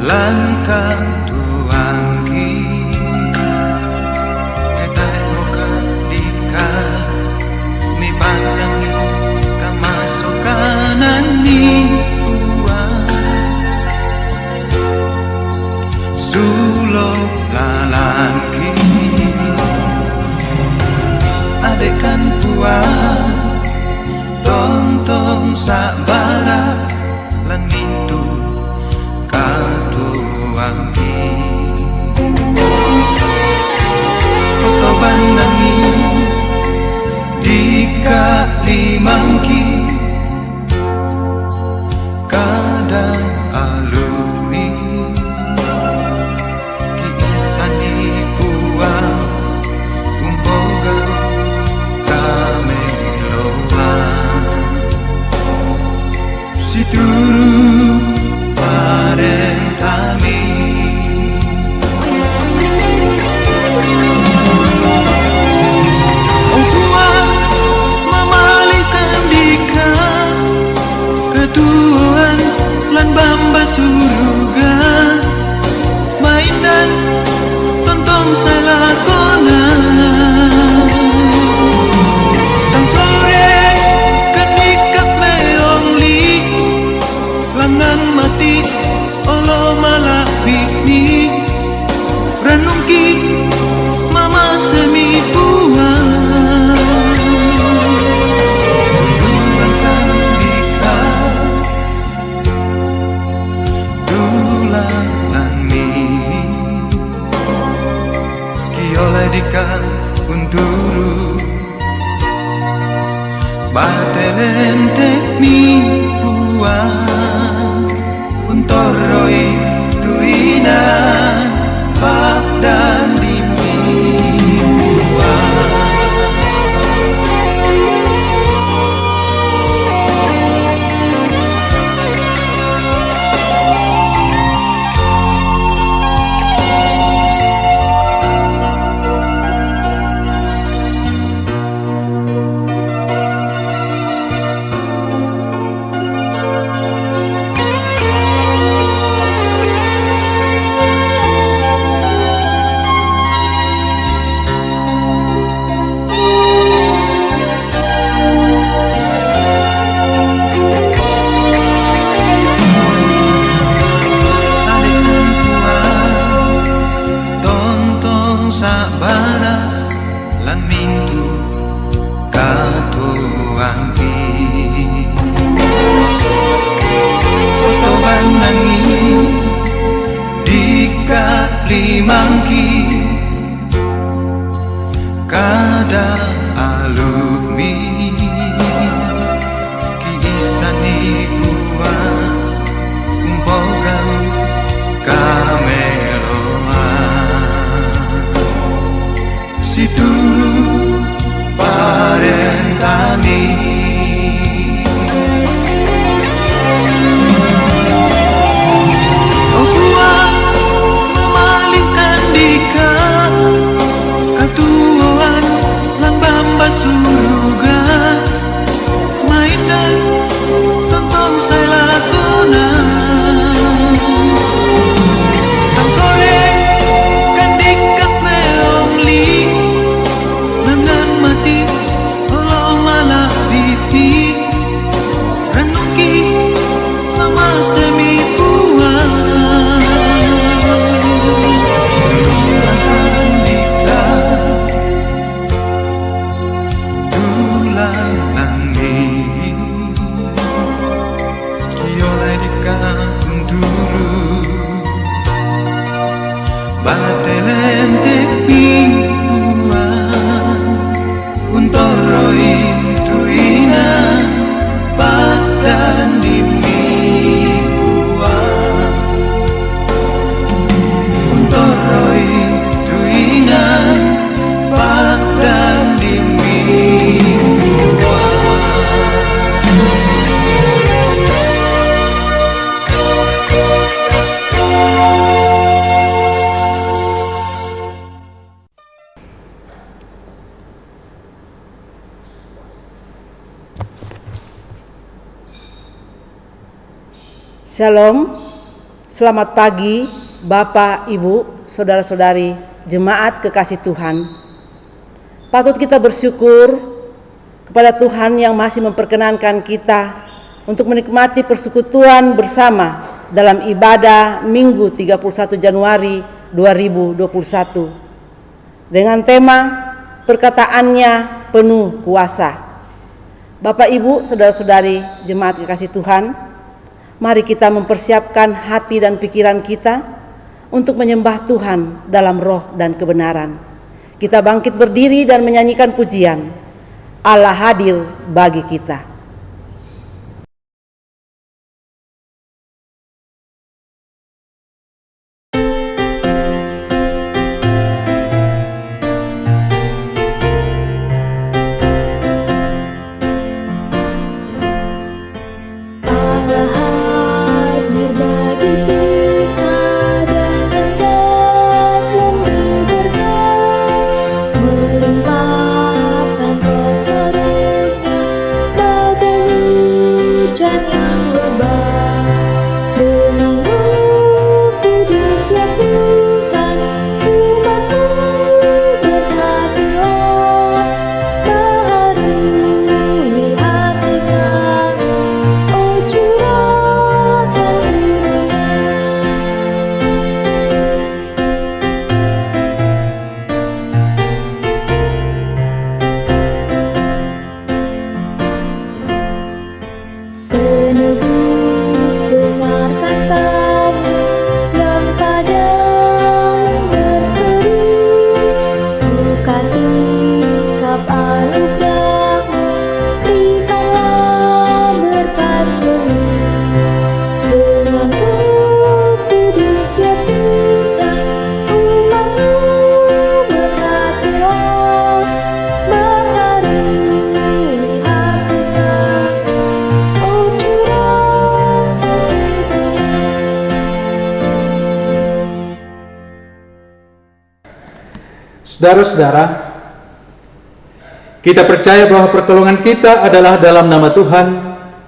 lan katuangki ketai muka dika mi pandangi kamasukanan ni uang sulok lalanki adekan puang tong sabara lan mintu katuangki foto bandangi dika limangki kadang alumi kisani puang umpoga situru parentami oh kuat memalihkan dika ketuan lan bamba suruga mainan tonton salakonan dan sore kenikap meongli langan mati olo malapini ranungki mama semi buang duluan kandika dulan mi kiolai dika unturu batelente mi buang untoroi tuina bak dan dimi buang sabara lan mintu katuangki foto bandangi dika limangki kada alumi kisani buang umpogau situru parentami oh kuat memalihkan dika katuan lang bamba suruga mainan tonton saya lakonan dan sore kan dikap meongli mati olo malapiti ranungki sama semi buang kandika dulang anggi kiolai dika unturu batelen tepi untoroi tuina badan dimi buang untoroi tuina badan dimi buang Shalom, Selamat pagi, Bapak, Ibu, saudara-saudari, jemaat kekasih Tuhan. Patut kita bersyukur kepada Tuhan yang masih memperkenankan kita untuk menikmati persekutuan bersama dalam ibadah Minggu 31 Januari 2021 dengan tema perkataannya penuh kuasa. Bapak, Ibu, saudara-saudari, jemaat kekasih Tuhan, mari kita mempersiapkan hati dan pikiran kita untuk menyembah Tuhan dalam roh dan kebenaran. Kita bangkit berdiri dan menyanyikan pujian, Allah hadir bagi kita. Saudara-saudara, kita percaya bahwa pertolongan kita adalah dalam nama Tuhan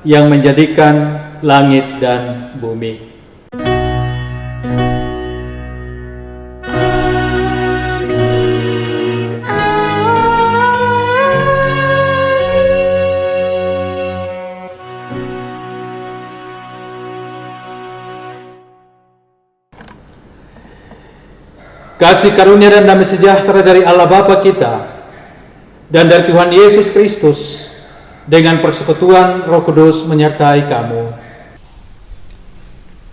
yang menjadikan langit dan bumi. Kasih karunia dan damai sejahtera dari Allah Bapa kita dan dari Tuhan Yesus Kristus dengan persekutuan Roh Kudus menyertai kamu.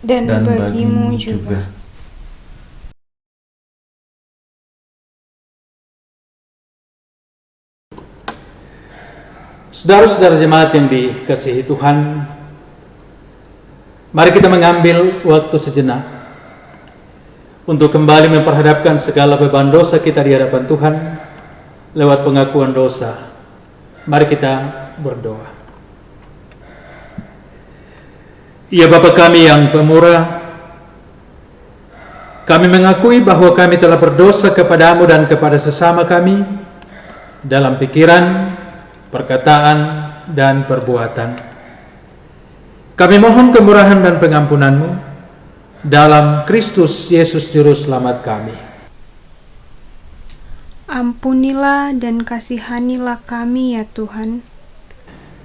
Dan bagimu juga. Saudara-saudara jemaat yang dikasihi Tuhan, mari kita mengambil waktu sejenak untuk kembali memperhadapkan segala beban dosa kita di hadapan Tuhan lewat pengakuan dosa. Mari kita berdoa. Ya Bapa kami yang pemurah, kami mengakui bahwa kami telah berdosa kepadamu dan kepada sesama kami dalam pikiran, perkataan, dan perbuatan. Kami mohon kemurahan dan pengampunan-Mu dalam Kristus Yesus Juru Selamat kami. Ampunilah dan kasihanilah kami ya Tuhan.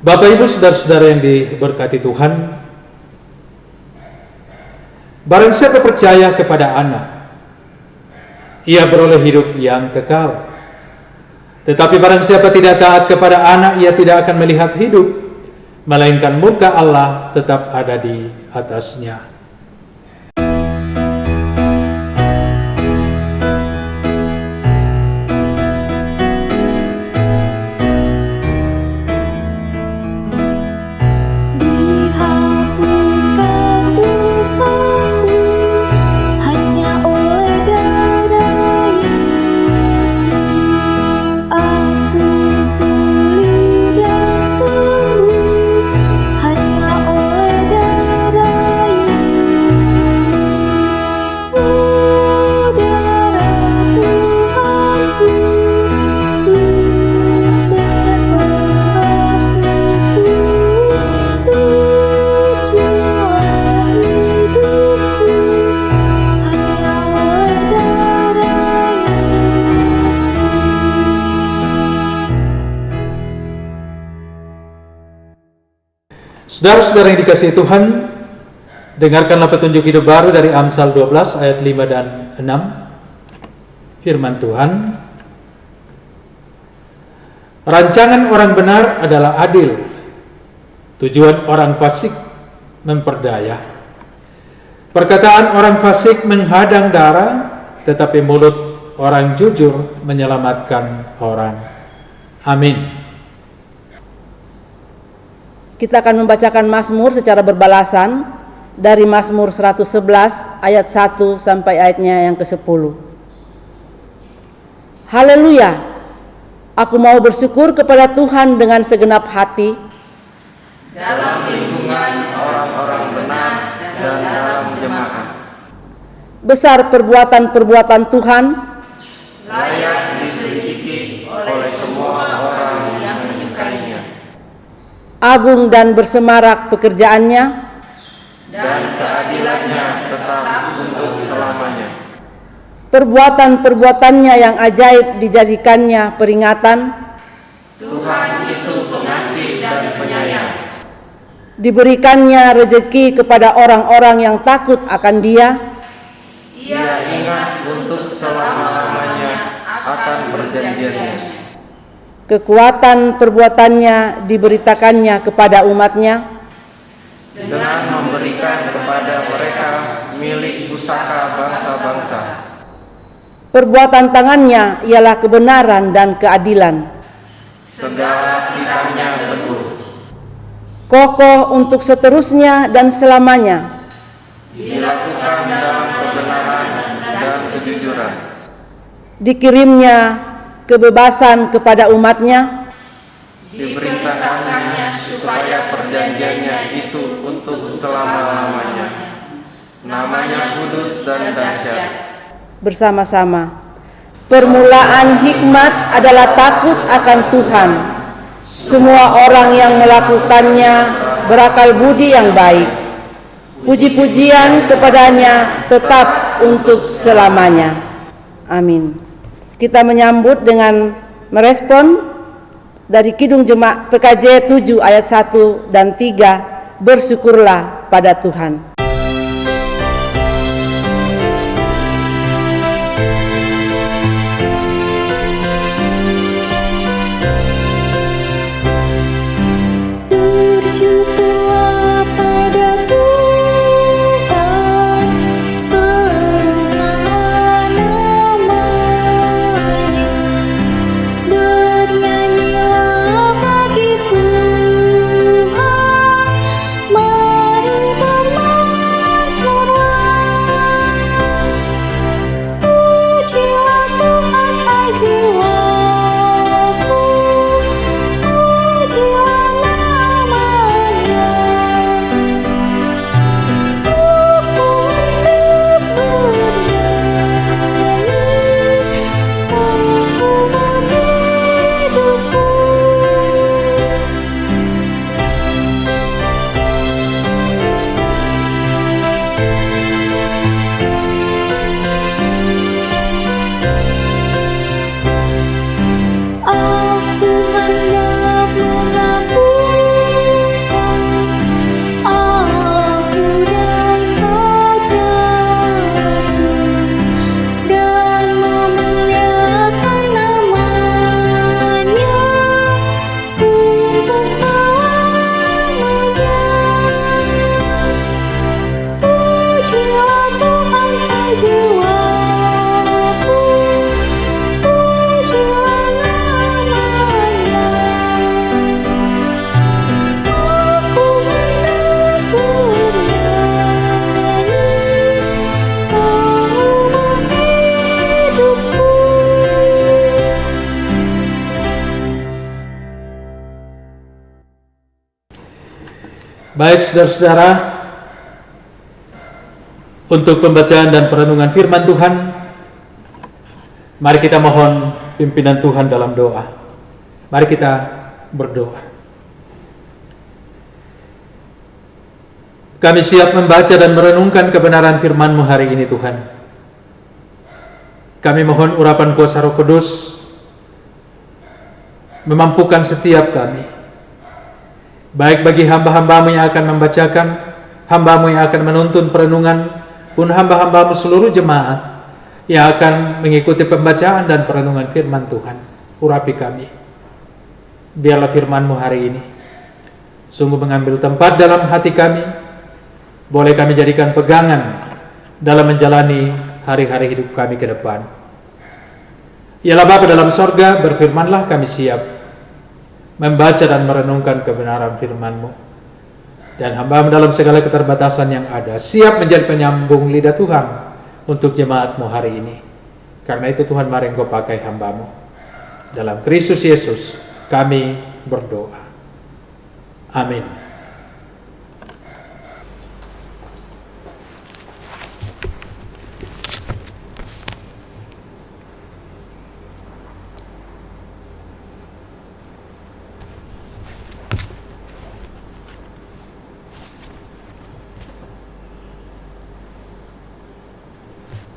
Bapak, Ibu, saudara-saudara yang diberkati Tuhan, barang siapa percaya kepada Anak, ia beroleh hidup yang kekal. Tetapi barang siapa tidak taat kepada Anak, ia tidak akan melihat hidup, melainkan muka Allah tetap ada di atasnya. Hanya oleh darah Saudara-saudara yang dikasihi Tuhan, dengarkanlah petunjuk hidup baru dari Amsal 12 ayat 5 dan 6. Firman Tuhan, rancangan orang benar adalah adil, tujuan orang fasik memperdaya. Perkataan orang fasik menghadang darah, tetapi mulut orang jujur menyelamatkan orang. Amin. Kita akan membacakan Mazmur secara berbalasan dari Mazmur 111 ayat 1 sampai ayatnya yang ke-10. Haleluya, aku mau bersyukur kepada Tuhan dengan segenap hati, dalam lingkungan orang-orang benar dan dalam jemaat. besar perbuatan-perbuatan Tuhan, Layak diselidiki oleh semua orang yang menyukainya, agung dan bersemarak pekerjaannya, dan keadilannya tetap untuk selamanya. perbuatan-perbuatannya yang ajaib dijadikannya peringatan, Tuhan itu pengasih dan penyayang, diberikannya rezeki kepada orang-orang yang takut akan Dia, Ia ingat untuk selama-lamanya akan perjanjiannya. kekuatan perbuatannya diberitakannya kepada umatnya, Dengan memberikan kepada mereka milik pusaka bangsa-bangsa. perbuatan tangannya ialah kebenaran dan keadilan, Segala titahnya teguh, kokoh untuk seterusnya dan selamanya, dilakukan dalam kebenaran dan kejujuran. dikirimnya kebebasan kepada umatnya, Diperintahkannya supaya perjanjiannya itu untuk selama-lamanya. Namanya kudus dan dahsyat. bersama-sama. Permulaan hikmat adalah takut akan Tuhan. Semua orang yang melakukannya berakal budi yang baik. Puji-pujian kepadanya tetap untuk selamanya. Amin. Kita menyambut dengan merespon dari Kidung Jemaat PKJ 7 ayat 1 dan 3, bersyukurlah pada Tuhan. Bersyukurlah pada Tuhan, serulah namanya, bernyanyilah bagi Tuhan, mari bermazmurlah. Pujilah Tuhan, hai jiwaku, pujilah namanya. Aku hendak bernyanyi seumur hidupku. Aku hendak melakukan Allahku dan Rajaku, dan memuliakan namanya untuk selamanya. Pujilah Tuhan, hai jiwaku, pujilah namanya. Aku hendak bernyanyi seumur hidupku. Baik saudara-saudara, untuk pembacaan dan perenungan firman Tuhan, mari kita mohon pimpinan Tuhan dalam doa. Mari kita berdoa. Kami siap membaca dan merenungkan kebenaran firman-Mu hari ini Tuhan. Kami mohon urapan kuasa Roh Kudus memampukan setiap kami baik bagi hamba-hambamu yang akan membacakan, hambamu yang akan menuntun perenungan, pun hamba-hambamu seluruh jemaat yang akan mengikuti pembacaan dan perenungan firman Tuhan. Urapi kami, biarlah firman-Mu hari ini sungguh mengambil tempat dalam hati kami, boleh kami jadikan pegangan dalam menjalani hari-hari hidup kami ke depan. Yalah Bapa dalam sorga, berfirmanlah kami siap membaca dan merenungkan kebenaran firman-Mu, dan hamba-Mu dalam segala keterbatasan yang ada siap menjadi penyambung lidah Tuhan untuk jemaat-Mu hari ini. Karena itu Tuhan, mari Engkau pakai hamba-Mu. Dalam Kristus Yesus kami berdoa. Amin.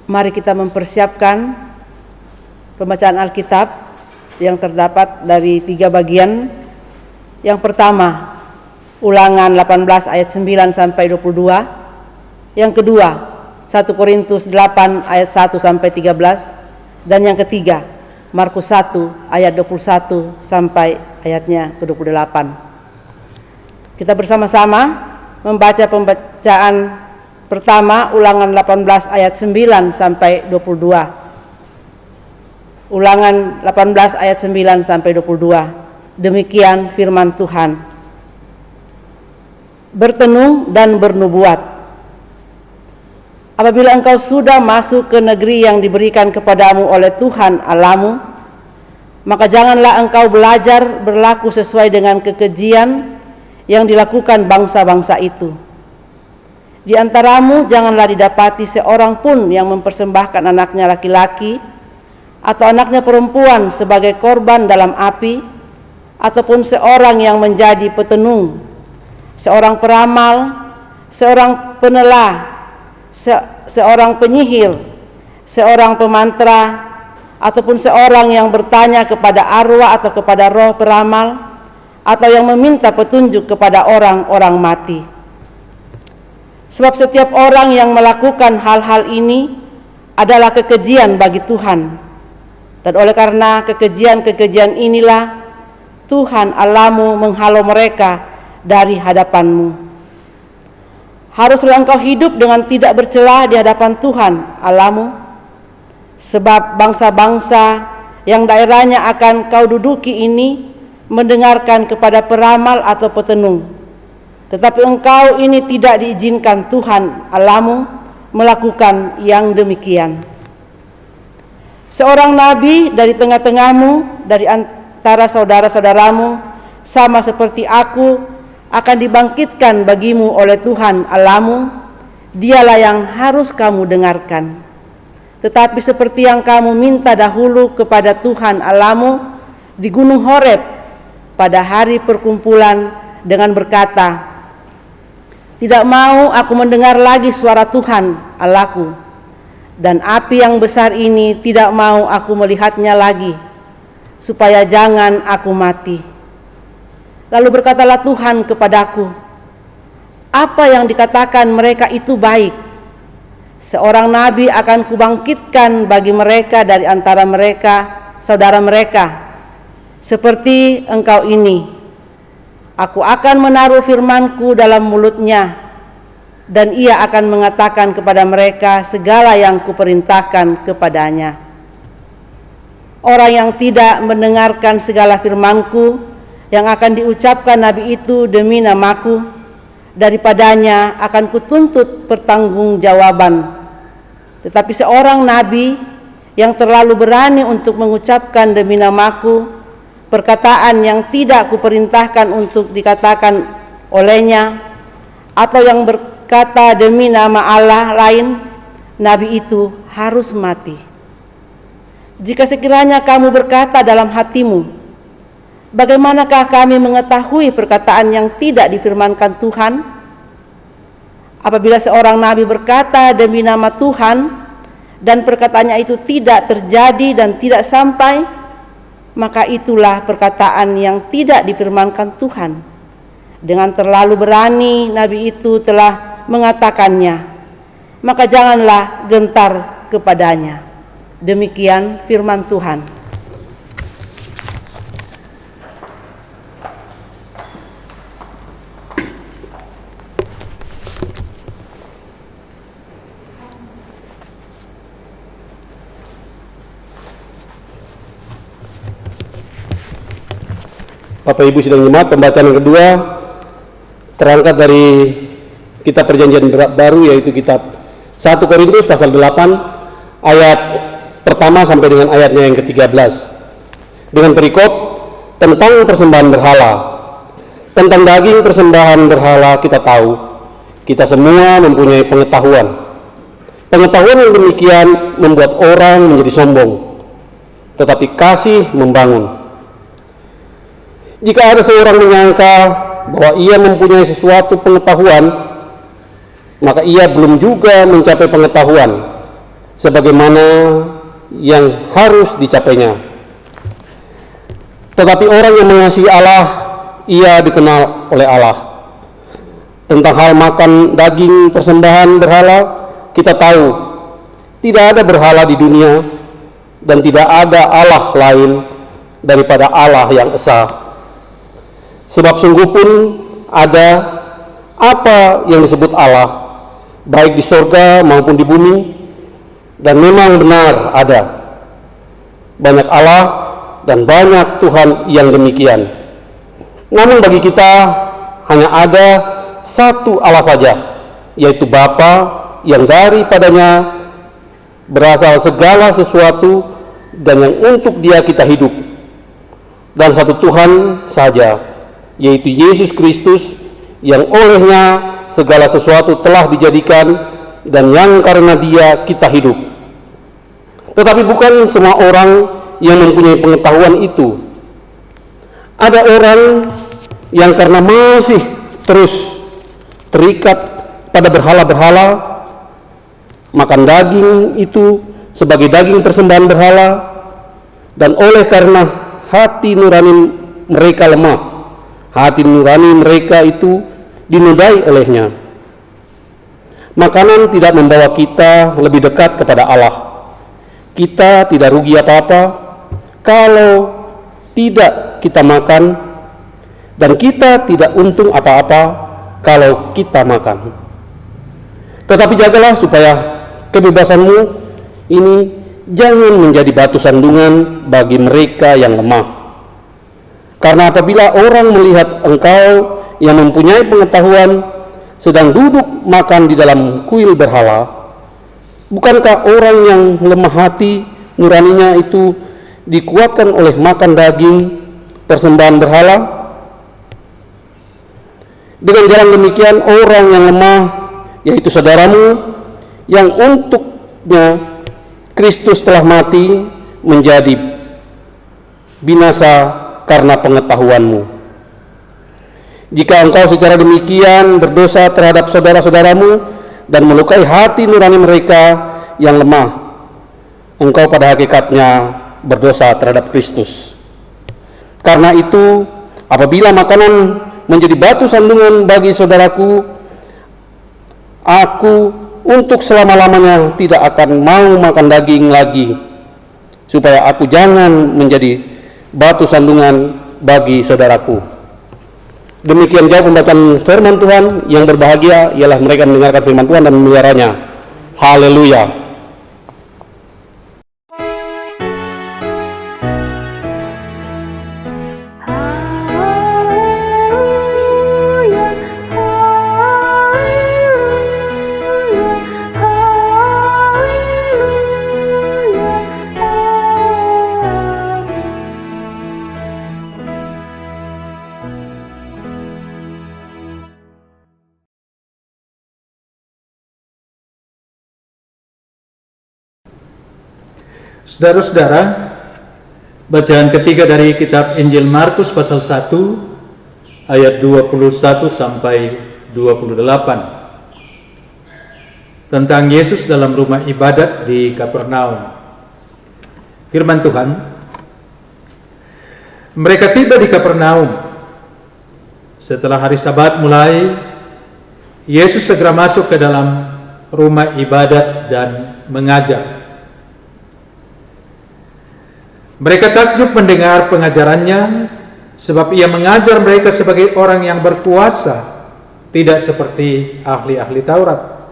Mari kita mempersiapkan pembacaan Alkitab yang terdapat dari 3 bagian. Yang pertama, Ulangan 18 ayat 9 sampai 22. Yang kedua, 1 Korintus 8 ayat 1 sampai 13. Dan yang ketiga, Markus 1 ayat 21 sampai ayatnya ke-28. Kita bersama-sama membaca pembacaan pertama, Ulangan 18 ayat 9 sampai 22. Ulangan 18 ayat 9 sampai 22. Demikian firman Tuhan. Bertenung dan bernubuat. Apabila engkau sudah masuk ke negeri yang diberikan kepadamu oleh Tuhan Allahmu, maka janganlah engkau belajar berlaku sesuai dengan kekejian yang dilakukan bangsa-bangsa itu. Di antaramu janganlah didapati seorang pun yang mempersembahkan anaknya laki-laki atau anaknya perempuan sebagai korban dalam api, ataupun seorang yang menjadi petenung, seorang peramal, seorang penelah, seorang penyihir, seorang pemantra, ataupun seorang yang bertanya kepada arwah atau kepada roh peramal, atau yang meminta petunjuk kepada orang-orang mati. Sebab setiap orang yang melakukan hal-hal ini adalah kekejian bagi Tuhan. Dan oleh karena kekejian-kekejian inilah Tuhan Allahmu menghalau mereka dari hadapanmu. Haruslah engkau hidup dengan tidak bercela di hadapan Tuhan Allahmu, sebab bangsa-bangsa yang daerahnya akan kau duduki ini mendengarkan kepada peramal atau petenung. Tetapi engkau ini tidak diizinkan Tuhan Allahmu melakukan yang demikian. Seorang nabi dari tengah-tengahmu, dari antara saudara-saudaramu, sama seperti aku, akan dibangkitkan bagimu oleh Tuhan Allahmu. Dialah yang harus kamu dengarkan. Tetapi seperti yang kamu minta dahulu kepada Tuhan Allahmu di Gunung Horeb pada hari perkumpulan dengan berkata, tidak mau aku mendengar lagi suara Tuhan Allahku, dan api yang besar ini tidak mau aku melihatnya lagi, supaya jangan aku mati. Lalu berkatalah Tuhan kepadaku, apa yang dikatakan mereka itu baik. Seorang nabi akan kubangkitkan bagi mereka dari antara mereka, saudara mereka, seperti engkau ini. Aku akan menaruh firmanku dalam mulutnya, dan ia akan mengatakan kepada mereka segala yang kuperintahkan kepadanya. Orang yang tidak mendengarkan segala firmanku yang akan diucapkan nabi itu demi namaku, daripadanya akan kutuntut pertanggungjawaban. Tetapi seorang nabi yang terlalu berani untuk mengucapkan demi namaku perkataan yang tidak kuperintahkan untuk dikatakan olehnya, atau yang berkata demi nama Allah lain, nabi itu harus mati. Jika sekiranya kamu berkata dalam hatimu, bagaimanakah kami mengetahui perkataan yang tidak difirmankan Tuhan? Apabila seorang nabi berkata demi nama Tuhan, dan perkataannya itu tidak terjadi dan tidak sampai, maka itulah perkataan yang tidak difirmankan Tuhan. Dengan terlalu berani nabi itu telah mengatakannya, maka janganlah gentar kepadanya. Demikian firman Tuhan. Bapak Ibu sidang jemaat, pembacaan yang kedua terangkat dari kitab Perjanjian Baru, yaitu kitab 1 Korintus pasal 8 ayat pertama sampai dengan ayatnya yang ke-13 dengan perikop tentang persembahan berhala. Tentang daging persembahan berhala kita tahu, kita semua mempunyai pengetahuan. Pengetahuan yang demikian membuat orang menjadi sombong, tetapi kasih membangun. Jika ada seorang menyangka bahwa ia mempunyai sesuatu pengetahuan, maka ia belum juga mencapai pengetahuan sebagaimana yang harus dicapainya. Tetapi orang yang mengasihi Allah, ia dikenal oleh Allah. Tentang hal makan daging persembahan berhala, kita tahu tidak ada berhala di dunia dan tidak ada Allah lain daripada Allah yang esa. Sebab sungguh pun ada apa yang disebut Allah, baik di sorga maupun di bumi, dan memang benar ada. Banyak Allah dan banyak Tuhan yang demikian. Namun bagi kita hanya ada satu Allah saja, yaitu Bapa yang daripadanya berasal segala sesuatu dan yang untuk Dia kita hidup. Dan satu Tuhan saja, yaitu Yesus Kristus, yang olehnya segala sesuatu telah dijadikan dan yang karena Dia kita hidup. Tetapi bukan semua orang yang mempunyai pengetahuan itu. Ada orang yang karena masih terus terikat pada berhala-berhala, makan daging itu sebagai daging persembahan berhala, dan oleh karena hati nurani mereka lemah, hati nurani mereka itu dinodai olehnya. Makanan tidak membawa kita lebih dekat kepada Allah. Kita tidak rugi apa-apa kalau tidak kita makan, dan kita tidak untung apa-apa kalau kita makan. Tetapi jagalah supaya kebebasanmu ini jangan menjadi batu sandungan bagi mereka yang lemah. Karena apabila orang melihat engkau yang mempunyai pengetahuan sedang duduk makan di dalam kuil berhala, bukankah orang yang lemah hati nuraninya itu dikuatkan oleh makan daging persembahan berhala? Dengan jalan demikian orang yang lemah, yaitu saudaramu, yang untuknya Kristus telah mati, menjadi binasa karena pengetahuanmu. Jika engkau secara demikian berdosa terhadap saudara-saudaramu dan melukai hati nurani mereka yang lemah, engkau pada hakikatnya berdosa terhadap Kristus. Karena itu, apabila makanan menjadi batu sandungan bagi saudaraku, aku untuk selama-lamanya tidak akan mau makan daging lagi, supaya aku jangan menjadi batu sandungan bagi saudaraku. Demikian jauh pembacaan firman Tuhan. Yang berbahagia ialah mereka mendengarkan firman Tuhan dan memeliharanya. Haleluya. Haleluya, haleluya, haleluya, Saudara-saudara, bacaan ketiga dari kitab Injil Markus pasal 1 ayat 21 sampai 28 tentang Yesus dalam rumah ibadat di Kapernaum. Firman Tuhan, mereka tiba di Kapernaum. Setelah hari Sabat mulai, Yesus segera masuk ke dalam rumah ibadat dan mengajar. Mereka takjub mendengar pengajarannya, sebab ia mengajar mereka sebagai orang yang berkuasa, tidak seperti ahli-ahli Taurat.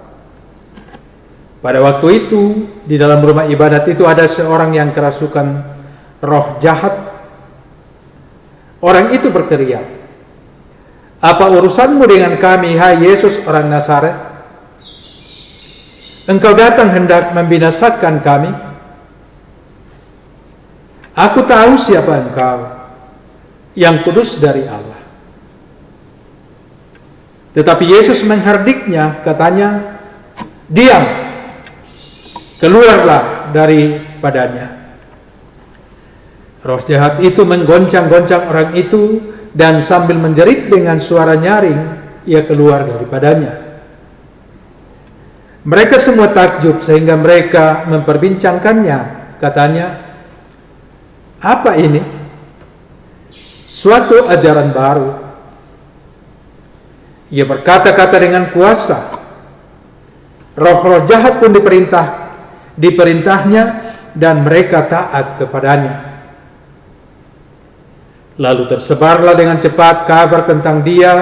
Pada waktu itu, di dalam rumah ibadat itu ada seorang yang kerasukan roh jahat. Orang itu berteriak, "Apa urusanmu dengan kami, hai Yesus orang Nazaret? Engkau datang hendak membinasakan kami? Aku tahu siapa engkau, yang kudus dari Allah." Tetapi Yesus mengherdiknya, katanya, "Diam, keluarlah daripadanya." Roh jahat itu menggoncang-goncang orang itu, dan sambil menjerit dengan suara nyaring, ia keluar daripadanya. Mereka semua takjub sehingga mereka memperbincangkannya. Katanya, "Apa ini? Suatu ajaran baru. Ia berkata-kata dengan kuasa. Roh-roh jahat pun diperintahnya dan mereka taat kepadanya." Lalu tersebarlah dengan cepat kabar tentang dia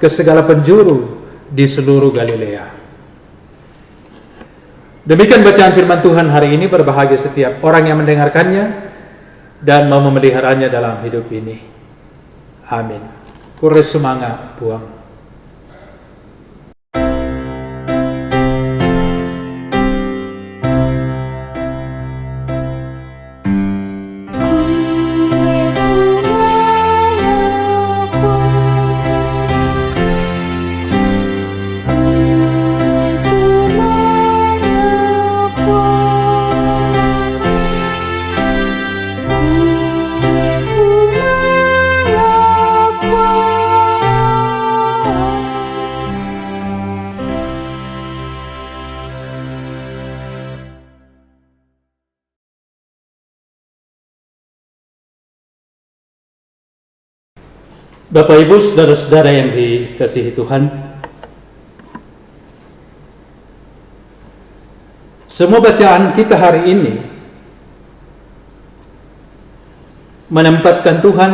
ke segala penjuru di seluruh Galilea. Demikian bacaan firman Tuhan hari ini. Berbahagia setiap orang yang mendengarkannya dan mau memeliharanya dalam hidup ini. Amin. Kures sumanga buang. Bapak Ibu, saudara-saudara yang dikasihi Tuhan, semua bacaan kita hari ini menempatkan Tuhan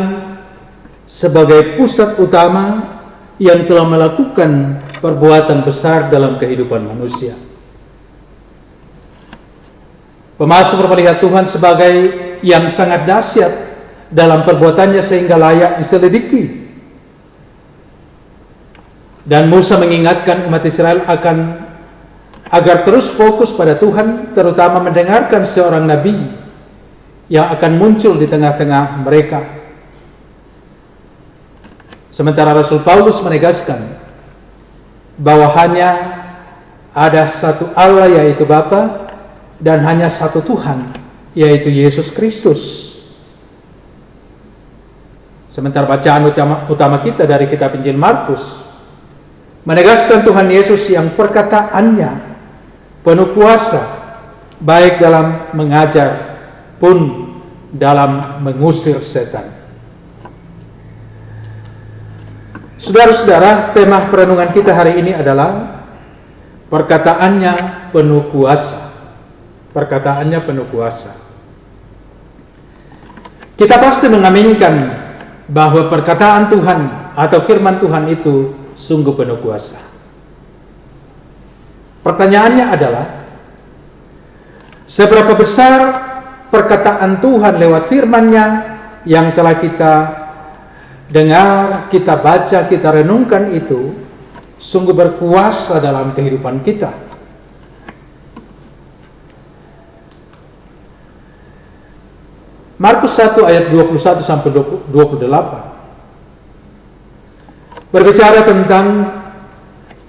sebagai pusat utama yang telah melakukan perbuatan besar dalam kehidupan manusia. Pemasuk melihat Tuhan sebagai yang sangat dahsyat dalam perbuatannya sehingga layak diselidiki. Dan Musa mengingatkan umat Israel agar terus fokus pada Tuhan, terutama mendengarkan seorang nabi yang akan muncul di tengah-tengah mereka. Sementara Rasul Paulus menegaskan bahwa hanya ada satu Allah, yaitu Bapa, dan hanya satu Tuhan, yaitu Yesus Kristus. Sementara bacaan utama kita dari kitab Injil Markus menegaskan Tuhan Yesus yang perkataannya penuh kuasa, baik dalam mengajar pun dalam mengusir setan. Saudara-saudara, tema perenungan kita hari ini adalah perkataannya penuh kuasa. Perkataannya penuh kuasa. Kita pasti mengaminkan bahwa perkataan Tuhan atau firman Tuhan itu sungguh penuh kuasa. Pertanyaannya adalah, seberapa besar perkataan Tuhan lewat firman-Nya yang telah kita dengar, kita baca, kita renungkan itu sungguh berkuasa dalam kehidupan kita. Markus 1 ayat 21 sampai 28 berbicara tentang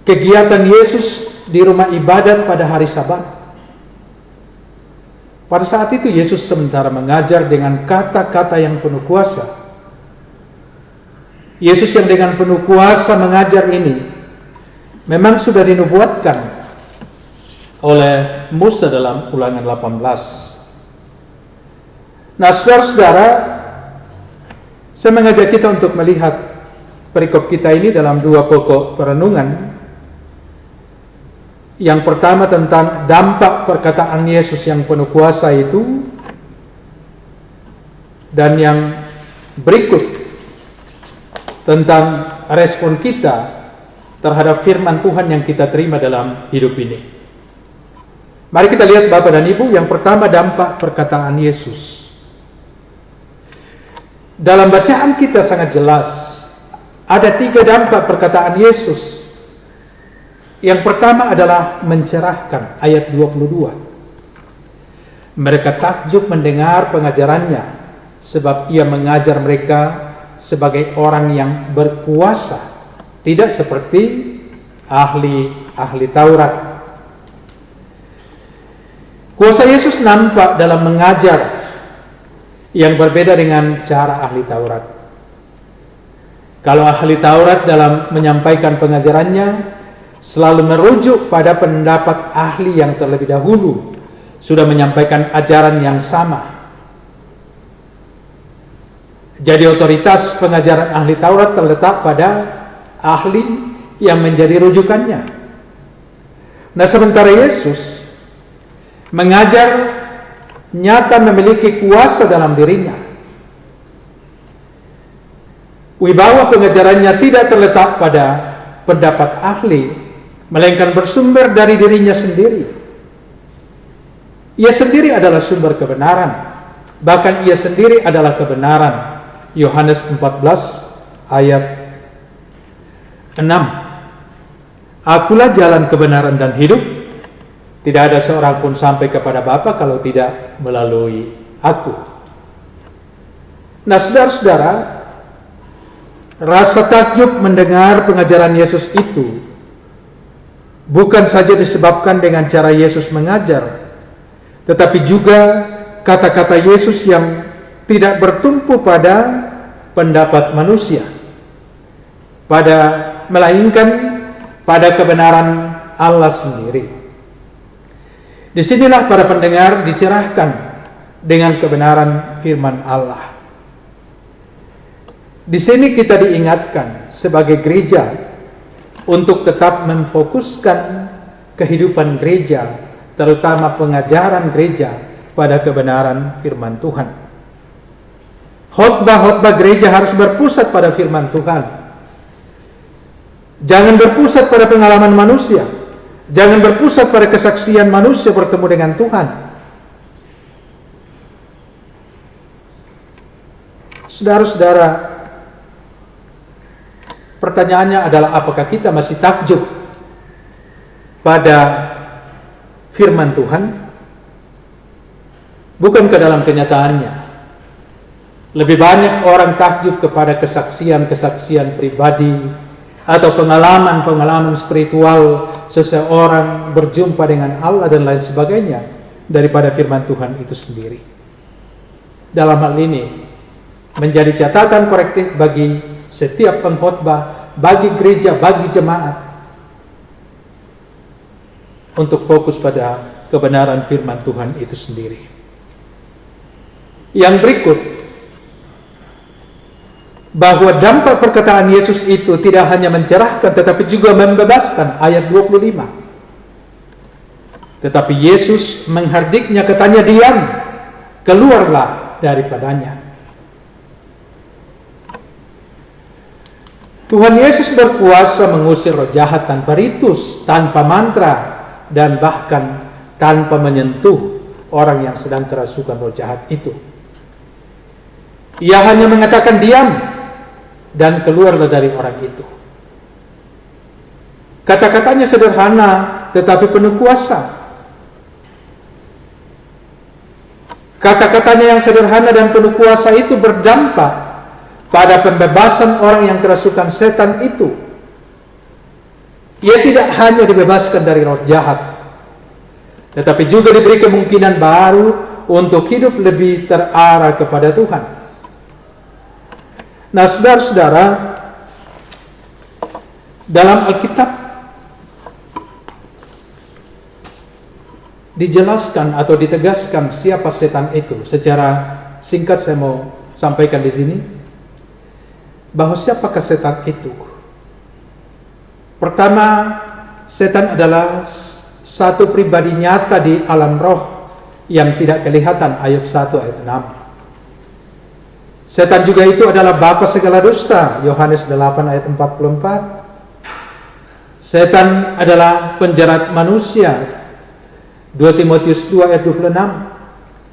kegiatan Yesus di rumah ibadat pada hari Sabat. Pada saat itu Yesus sementara mengajar dengan kata-kata yang penuh kuasa. Yesus yang dengan penuh kuasa mengajar ini memang sudah dinubuatkan oleh Musa dalam Ulangan 18. Nah, saudara-saudara, saya mengajak kita untuk melihat perikop kita ini dalam dua pokok perenungan. Yang pertama tentang dampak perkataan Yesus yang penuh kuasa itu, dan yang berikut tentang respon kita terhadap firman Tuhan yang kita terima dalam hidup ini. Mari kita lihat Bapak dan Ibu, yang pertama dampak perkataan Yesus. Dalam bacaan kita sangat jelas, ada 3 dampak perkataan Yesus. Yang pertama adalah mencerahkan, ayat 22. Mereka takjub mendengar pengajarannya, sebab ia mengajar mereka sebagai orang yang berkuasa, tidak seperti ahli Taurat. Kuasa Yesus nampak dalam mengajar yang berbeda dengan cara ahli Taurat. Kalau ahli Taurat dalam menyampaikan pengajarannya selalu merujuk pada pendapat ahli yang terlebih dahulu sudah menyampaikan ajaran yang sama. Jadi otoritas pengajaran ahli Taurat terletak pada ahli yang menjadi rujukannya. Nah, sementara Yesus mengajar nyata memiliki kuasa dalam dirinya. Wibawa pengajarannya tidak terletak pada pendapat ahli, melainkan bersumber dari dirinya sendiri. Ia sendiri adalah sumber kebenaran, bahkan ia sendiri adalah kebenaran. Yohanes 14 ayat 6. Akulah jalan kebenaran dan hidup. Tidak ada seorang pun sampai kepada Bapa kalau tidak melalui aku. Nah, saudara-saudara, rasa takjub mendengar pengajaran Yesus itu bukan saja disebabkan dengan cara Yesus mengajar, tetapi juga kata-kata Yesus yang tidak bertumpu pada pendapat manusia, melainkan pada kebenaran Allah sendiri. Disinilah para pendengar dicerahkan dengan kebenaran firman Allah. Di sini kita diingatkan sebagai gereja untuk tetap memfokuskan kehidupan gereja, terutama pengajaran gereja pada kebenaran firman Tuhan. Khotbah gereja harus berpusat pada firman Tuhan. Jangan berpusat pada pengalaman manusia. Jangan berpusat pada kesaksian manusia bertemu dengan Tuhan. Saudara-saudara, pertanyaannya adalah apakah kita masih takjub pada firman Tuhan? Bukankah dalam kenyataannya lebih banyak orang takjub kepada kesaksian-kesaksian pribadi atau pengalaman-pengalaman spiritual seseorang berjumpa dengan Allah dan lain sebagainya daripada firman Tuhan itu sendiri. Dalam hal ini menjadi catatan korektif bagi setiap pengkhotbah, bagi gereja, bagi jemaat untuk fokus pada kebenaran firman Tuhan itu sendiri. Yang berikut, bahwa dampak perkataan Yesus itu tidak hanya mencerahkan tetapi juga membebaskan, ayat 25. Tetapi Yesus menghardiknya, katanya, diam, keluarlah daripadanya. Tuhan Yesus berkuasa mengusir roh jahat tanpa ritus, tanpa mantra, dan bahkan tanpa menyentuh orang yang sedang kerasukan roh jahat itu. Ia hanya mengatakan diam, dan keluarlah dari orang itu. Kata-katanya sederhana tetapi penuh kuasa. Kata-katanya yang sederhana dan penuh kuasa itu berdampak pada pembebasan orang yang kerasukan setan itu. Ia tidak hanya dibebaskan dari roh jahat, tetapi juga diberi kemungkinan baru untuk hidup lebih terarah kepada Tuhan. Nah, saudara-saudara, dalam Alkitab dijelaskan atau ditegaskan siapa setan itu. Secara singkat saya mau sampaikan di sini. bahwa siapakah setan itu? Pertama, setan adalah satu pribadi nyata di alam roh yang tidak kelihatan, Ayub 1 ayat 6. Setan juga itu adalah bapa segala dusta, Yohanes 8 ayat 44. Setan adalah penjerat manusia, 2 Timotius 2 ayat 26.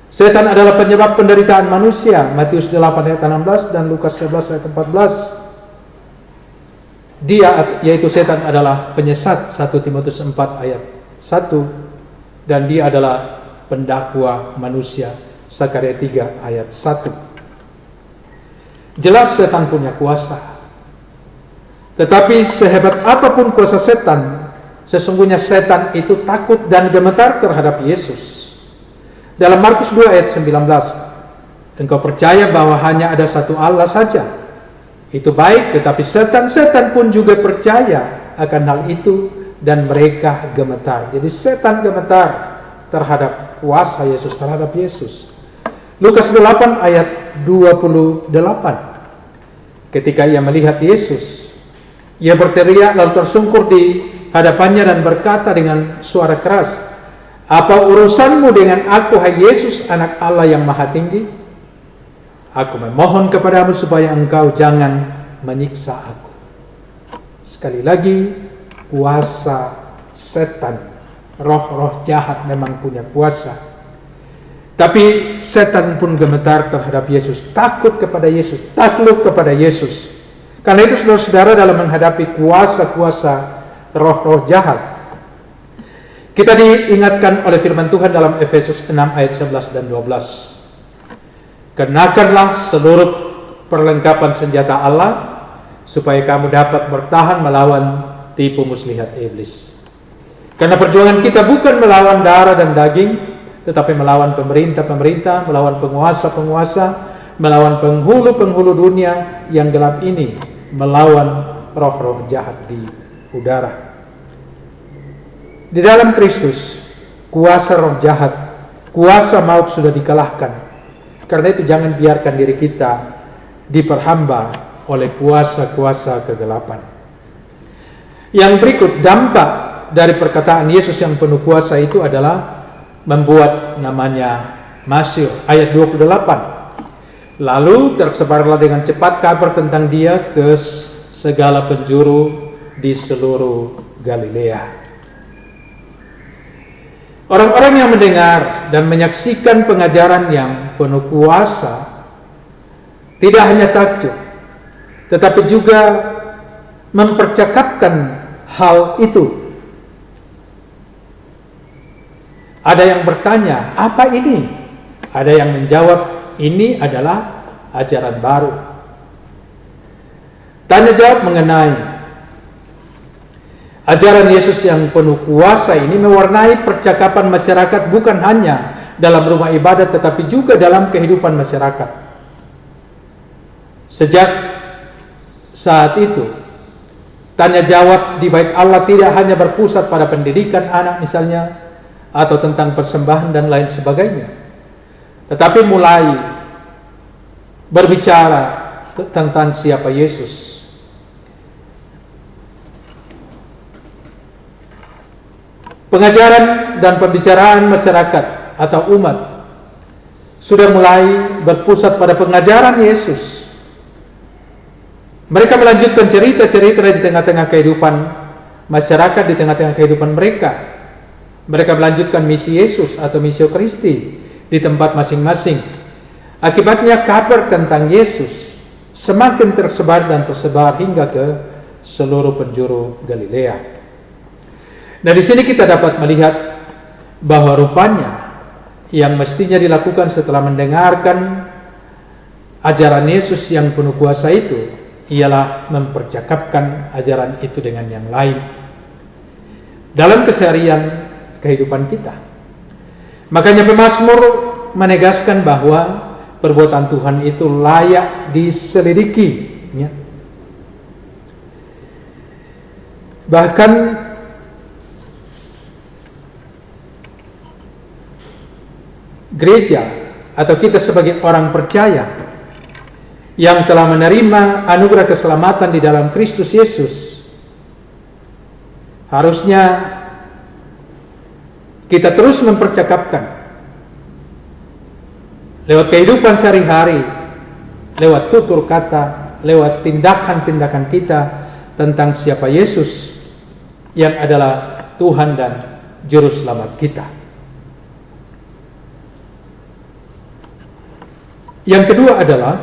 Setan adalah penyebab penderitaan manusia, Matius 8 ayat 16 dan Lukas 11 ayat 14. Dia, yaitu setan, adalah penyesat, 1 Timotius 4 ayat 1, dan dia adalah pendakwa manusia, Zakaria 3 ayat 1. Jelas setan punya kuasa. Tetapi sehebat apapun kuasa setan, sesungguhnya setan itu takut dan gemetar terhadap Yesus. Dalam Markus 2 ayat 19, engkau percaya bahwa hanya ada satu Allah saja. Itu baik, tetapi setan-setan pun juga percaya akan hal itu dan mereka gemetar. Jadi setan gemetar terhadap kuasa Yesus, terhadap Yesus. Lukas 8 ayat 28. Ketika ia melihat Yesus, ia berteriak lalu tersungkur di hadapannya dan berkata dengan suara keras, "Apa urusanmu dengan aku, hai Yesus, anak Allah yang maha tinggi? Aku memohon kepadamu supaya engkau jangan menyiksa aku." Sekali lagi, kuasa setan, roh-roh jahat memang punya kuasa. Tapi setan pun gemetar terhadap Yesus, takut kepada Yesus, takluk kepada Yesus. Karena itu saudara-saudara, dalam menghadapi kuasa-kuasa roh-roh jahat, kita diingatkan oleh firman Tuhan dalam Efesus 6 ayat 11 dan 12. Kenakanlah seluruh perlengkapan senjata Allah, supaya kamu dapat bertahan melawan tipu muslihat iblis. Karena perjuangan kita bukan melawan darah dan daging, tetapi melawan pemerintah-pemerintah, melawan penguasa-penguasa, melawan penghulu-penghulu dunia yang gelap ini, melawan roh-roh jahat di udara. Di dalam Kristus, kuasa roh jahat, kuasa maut sudah dikalahkan. Karena itu jangan biarkan diri kita diperhamba oleh kuasa-kuasa kegelapan. Yang berikut, dampak dari perkataan Yesus yang penuh kuasa itu adalah membuat namanya masyhur. Ayat 28. Lalu tersebarlah dengan cepat kabar tentang dia ke segala penjuru di seluruh Galilea. Orang-orang yang mendengar dan menyaksikan pengajaran yang penuh kuasa tidak hanya takjub, tetapi juga mempercakapkan hal itu. Ada yang bertanya, apa ini? Ada yang menjawab, ini adalah ajaran baru. Tanya jawab mengenai ajaran Yesus yang penuh kuasa ini mewarnai percakapan masyarakat, bukan hanya dalam rumah ibadat tetapi juga dalam kehidupan masyarakat. Sejak saat itu, tanya jawab di bait Allah tidak hanya berpusat pada pendidikan anak misalnya, atau tentang persembahan dan lain sebagainya, tetapi mulai berbicara tentang siapa Yesus. Pengajaran dan pembicaraan masyarakat atau umat sudah mulai berpusat pada pengajaran Yesus. Mereka melanjutkan cerita-cerita di tengah-tengah kehidupan masyarakat, di tengah-tengah kehidupan mereka. Mereka melanjutkan misi Yesus atau missio Christi di tempat masing-masing. Akibatnya kabar tentang Yesus semakin tersebar dan tersebar hingga ke seluruh penjuru Galilea. Nah, di sini kita dapat melihat bahwa rupanya yang mestinya dilakukan setelah mendengarkan ajaran Yesus yang penuh kuasa itu ialah mempercakapkan ajaran itu dengan yang lain dalam keseharian kehidupan kita. Makanya pemazmur menegaskan bahwa perbuatan Tuhan itu layak diselidiki, ya. Bahkan gereja atau kita sebagai orang percaya yang telah menerima anugerah keselamatan di dalam Kristus Yesus, harusnya kita terus mempercakapkan lewat kehidupan sehari-hari, lewat tutur kata, lewat tindakan-tindakan kita tentang siapa Yesus yang adalah Tuhan dan Juru Selamat kita. Yang kedua adalah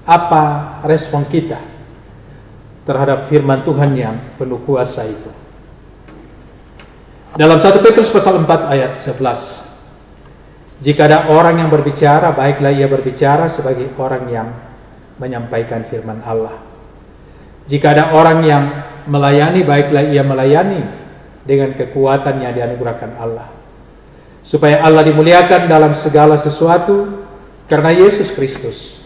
apa respon kita terhadap firman Tuhan yang penuh kuasa itu. Dalam 1 Petrus pasal 4 ayat 11, jika ada orang yang berbicara, baiklah ia berbicara sebagai orang yang menyampaikan firman Allah. Jika ada orang yang melayani, baiklah ia melayani dengan kekuatan yang dianugerahkan Allah, supaya Allah dimuliakan dalam segala sesuatu karena Yesus Kristus.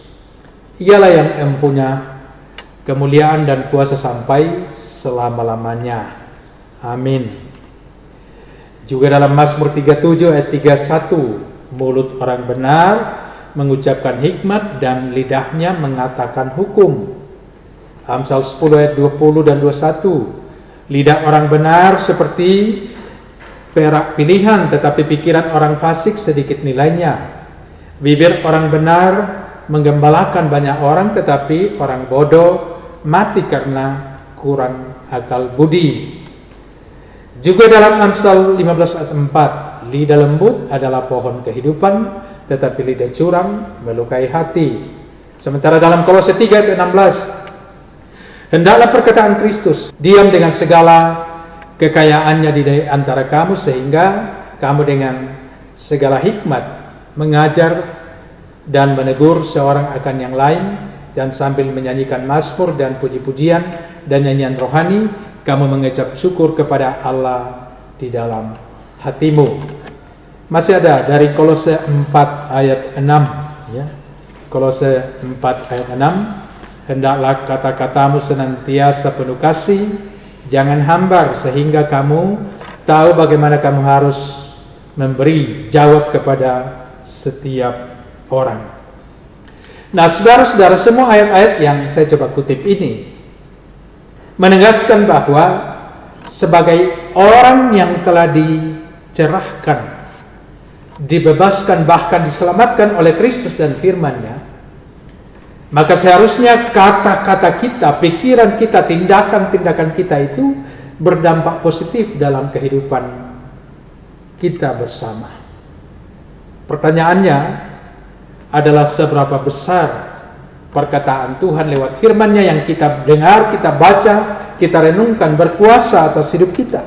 Ialah yang mempunyai kemuliaan dan kuasa sampai selama-lamanya. Amin. Juga dalam Mazmur 37 ayat 31, mulut orang benar mengucapkan hikmat dan lidahnya mengatakan hukum. Amsal 10 ayat 20 dan 21, lidah orang benar seperti perak pilihan, tetapi pikiran orang fasik sedikit nilainya. Bibir orang benar menggembalakan banyak orang, tetapi orang bodoh mati karena kurang akal budi. Juga dalam Amsal 15 ayat 4, lidah lembut adalah pohon kehidupan, tetapi lidah curang melukai hati. Sementara dalam Kolose 3 ayat 16, hendaklah perkataan Kristus diam dengan segala kekayaannya di antara kamu, sehingga kamu dengan segala hikmat mengajar dan menegur seorang akan yang lain, dan sambil menyanyikan mazmur dan puji-pujian dan nyanyian rohani, kamu mengucap syukur kepada Allah di dalam hatimu. Masih ada dari Kolose 4 ayat 6, ya. Kolose 4 ayat 6, hendaklah kata-katamu senantiasa penuh kasih, jangan hambar, sehingga kamu tahu bagaimana kamu harus memberi jawab kepada setiap orang. Nah, saudara-saudara, semua ayat-ayat yang saya coba kutip ini menegaskan bahwa sebagai orang yang telah dicerahkan, dibebaskan, bahkan diselamatkan oleh Kristus dan firman-Nya, maka seharusnya kata-kata kita, pikiran kita, tindakan-tindakan kita itu berdampak positif dalam kehidupan kita bersama. Pertanyaannya adalah seberapa besar perkataan Tuhan lewat firman-Nya yang kita dengar, kita baca, kita renungkan berkuasa atas hidup kita.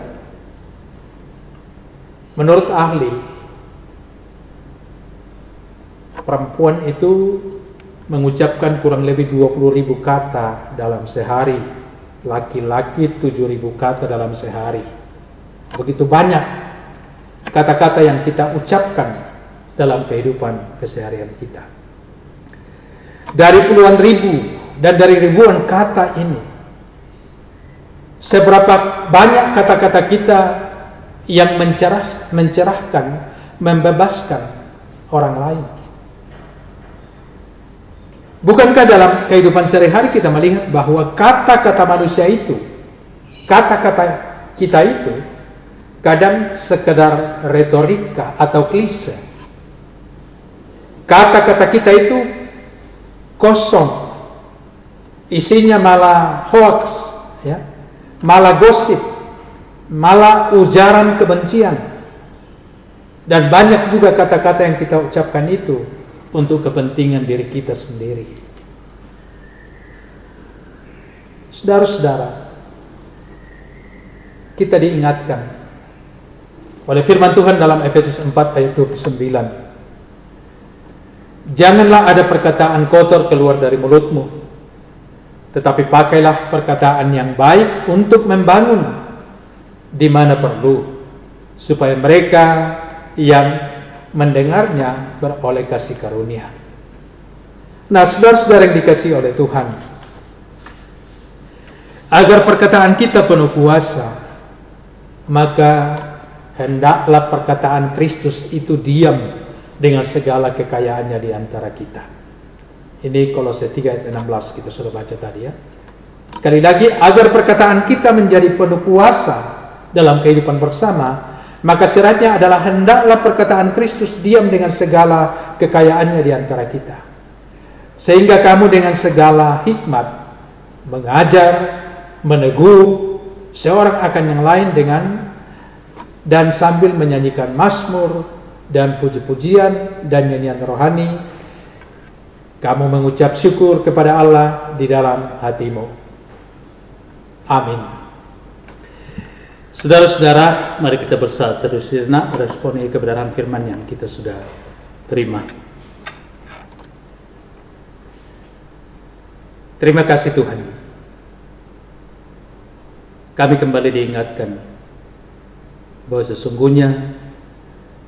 Menurut ahli, perempuan itu mengucapkan kurang lebih 20.000 kata dalam sehari, laki-laki 7.000 kata dalam sehari. Begitu banyak kata-kata yang kita ucapkan dalam kehidupan keseharian kita. Dari puluhan ribu dan dari ribuan kata ini, seberapa banyak kata-kata kita yang mencerahkan, membebaskan orang lain? Bukankah dalam kehidupan sehari-hari kita melihat bahwa kata-kata manusia itu, kata-kata kita itu kadang sekedar retorika atau klise. Kata-kata kita itu kosong, isinya malah hoax, ya, malah gosip, malah ujaran kebencian, dan banyak juga kata-kata yang kita ucapkan itu untuk kepentingan diri kita sendiri. Saudara-saudara, kita diingatkan oleh firman Tuhan dalam Efesus 4 ayat 29. Janganlah ada perkataan kotor keluar dari mulutmu, tetapi pakailah perkataan yang baik untuk membangun di mana perlu, supaya mereka yang mendengarnya beroleh kasih karunia. Nah, saudara-saudara yang dikasihi oleh Tuhan, agar perkataan kita penuh kuasa, maka hendaklah perkataan Kristus itu diam dengan segala kekayaannya di antara kita. Ini Kolose 3 ayat 16 kita sudah baca tadi ya. Sekali lagi, agar perkataan kita menjadi penuh kuasa dalam kehidupan bersama, maka syaratnya adalah hendaklah perkataan Kristus diam dengan segala kekayaannya di antara kita. Sehingga kamu dengan segala hikmat mengajar, meneguh seorang akan yang lain dan sambil menyanyikan mazmur dan puji-pujian dan nyanyian rohani, kamu mengucap syukur kepada Allah di dalam hatimu. Amin. Saudara-saudara, mari kita bersatu terus sejenak meresponi kebenaran firman yang kita sudah terima. Terima kasih Tuhan. Kami kembali diingatkan bahwa sesungguhnya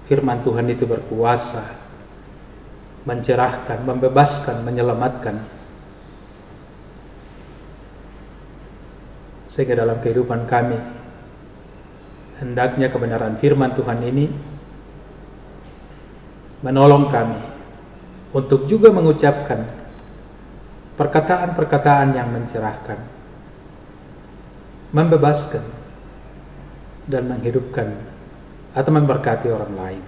firman Tuhan itu berkuasa, mencerahkan, membebaskan, menyelamatkan. Sehingga dalam kehidupan kami, hendaknya kebenaran firman Tuhan ini menolong kami untuk juga mengucapkan perkataan-perkataan yang mencerahkan, membebaskan, dan menghidupkan atau memberkati orang lain.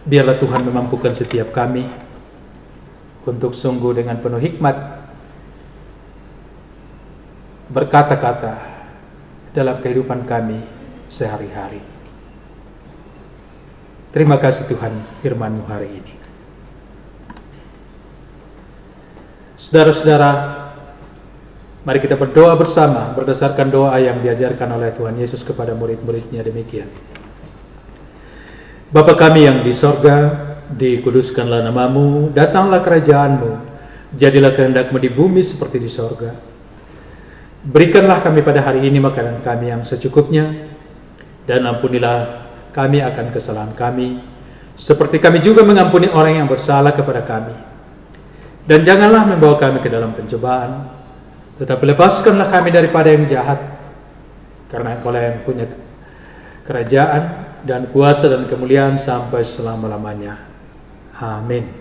Biarlah Tuhan memampukan setiap kami untuk sungguh dengan penuh hikmat berkata-kata dalam kehidupan kami sehari-hari. Terima kasih Tuhan firman-Mu hari ini. Saudara-saudara, mari kita berdoa bersama berdasarkan doa yang diajarkan oleh Tuhan Yesus kepada murid-muridnya demikian. Bapa kami yang di sorga, dikuduskanlah nama-Mu, datanglah kerajaan-Mu, jadilah kehendak-Mu di bumi seperti di sorga. Berikanlah kami pada hari ini makanan kami yang secukupnya, dan ampunilah kami akan kesalahan kami, seperti kami juga mengampuni orang yang bersalah kepada kami. Dan janganlah membawa kami ke dalam pencobaan, tetapi lepaskanlah kami daripada yang jahat, karena Engkau yang punya kerajaan dan kuasa dan kemuliaan sampai selama-lamanya. Amin.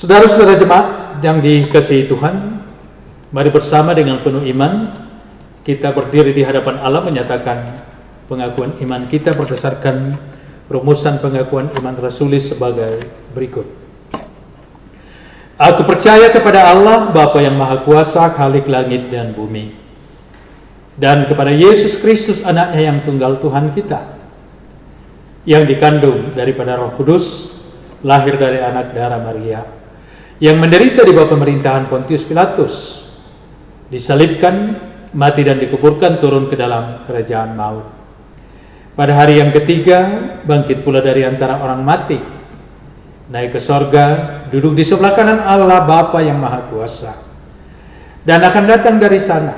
Saudara-saudara jemaat yang dikasihi Tuhan, mari bersama dengan penuh iman kita berdiri di hadapan Allah menyatakan pengakuan iman kita berdasarkan rumusan pengakuan iman rasulis sebagai berikut. Aku percaya kepada Allah, Bapa yang Maha Kuasa, Khalik langit dan bumi, dan kepada Yesus Kristus anaknya yang tunggal Tuhan kita, yang dikandung daripada Roh Kudus, lahir dari anak darah Maria, yang menderita di bawah pemerintahan Pontius Pilatus, disalibkan, mati dan dikuburkan, turun ke dalam kerajaan maut. Pada hari yang ketiga, bangkit pula dari antara orang mati, naik ke sorga, duduk di sebelah kanan Allah Bapa yang Maha Kuasa, dan akan datang dari sana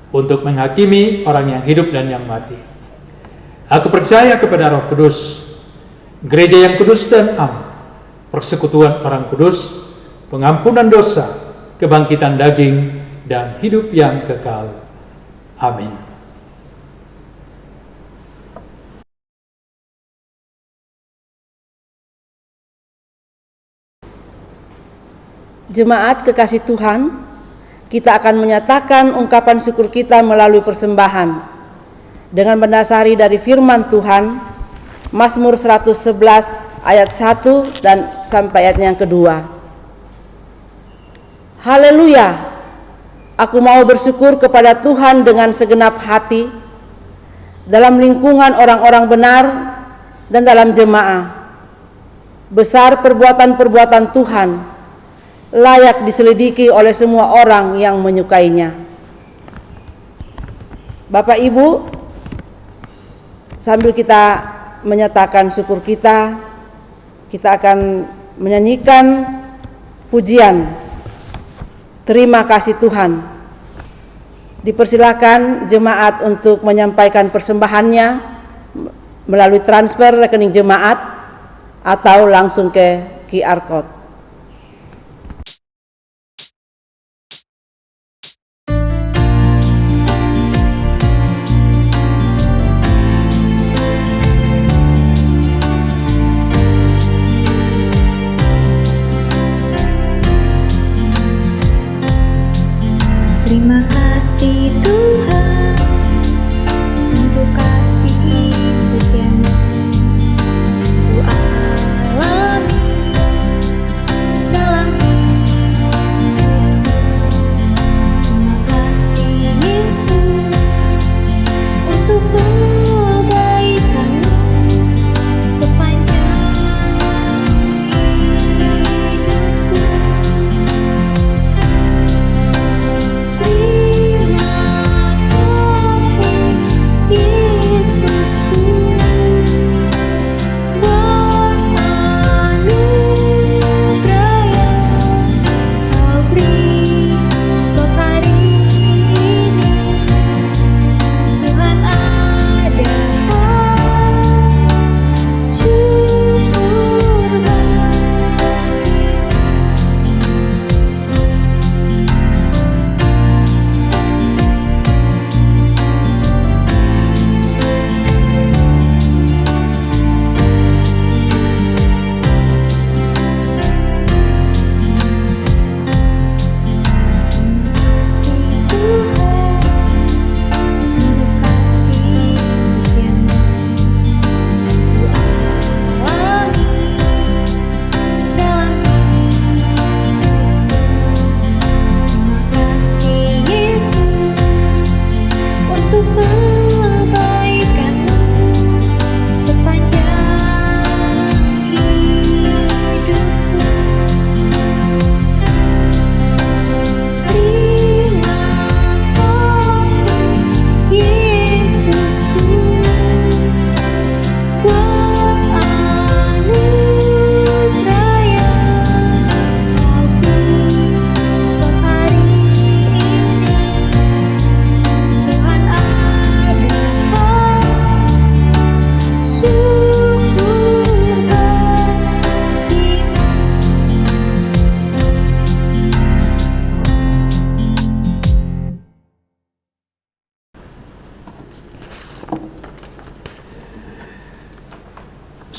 untuk menghakimi orang yang hidup dan yang mati. Aku percaya kepada Roh Kudus, gereja yang kudus dan am, persekutuan orang kudus, pengampunan dosa, kebangkitan daging, dan hidup yang kekal. Amin. Jemaat kekasih Tuhan, kita akan menyatakan ungkapan syukur kita melalui persembahan dengan mendasari dari firman Tuhan, Mazmur 111 ayat 1 dan sampai ayat yang kedua. Haleluya, aku mau bersyukur kepada Tuhan dengan segenap hati, dalam lingkungan orang-orang benar dan dalam jemaah. Besar perbuatan-perbuatan Tuhan, layak diselidiki oleh semua orang yang menyukainya. Bapak Ibu, sambil kita menyatakan syukur kita akan menyanyikan pujian Terima Kasih Tuhan. Dipersilakan jemaat untuk menyampaikan persembahannya melalui transfer rekening jemaat atau langsung ke QR Code. Terima kasih Tuhan untuk kasih setiamu ku alami dalam hidupku. Terima kasih Yesus untuk kebaikanmu sepanjang hidupku. Terima kasih Yesusku buat anugerah yang Kau beri buat hari ini. Tuhan ada, syukur bagimu. Kasih Tuhan untuk kasih setiamu ku alami dalam hidupku. Terima kasih Yesus untuk kebaikanmu sepanjang hidupku. Terima kasih Yesusku buat anugerah yang Kau beri buat hari ini. Tuhan ada, syukur bagimu.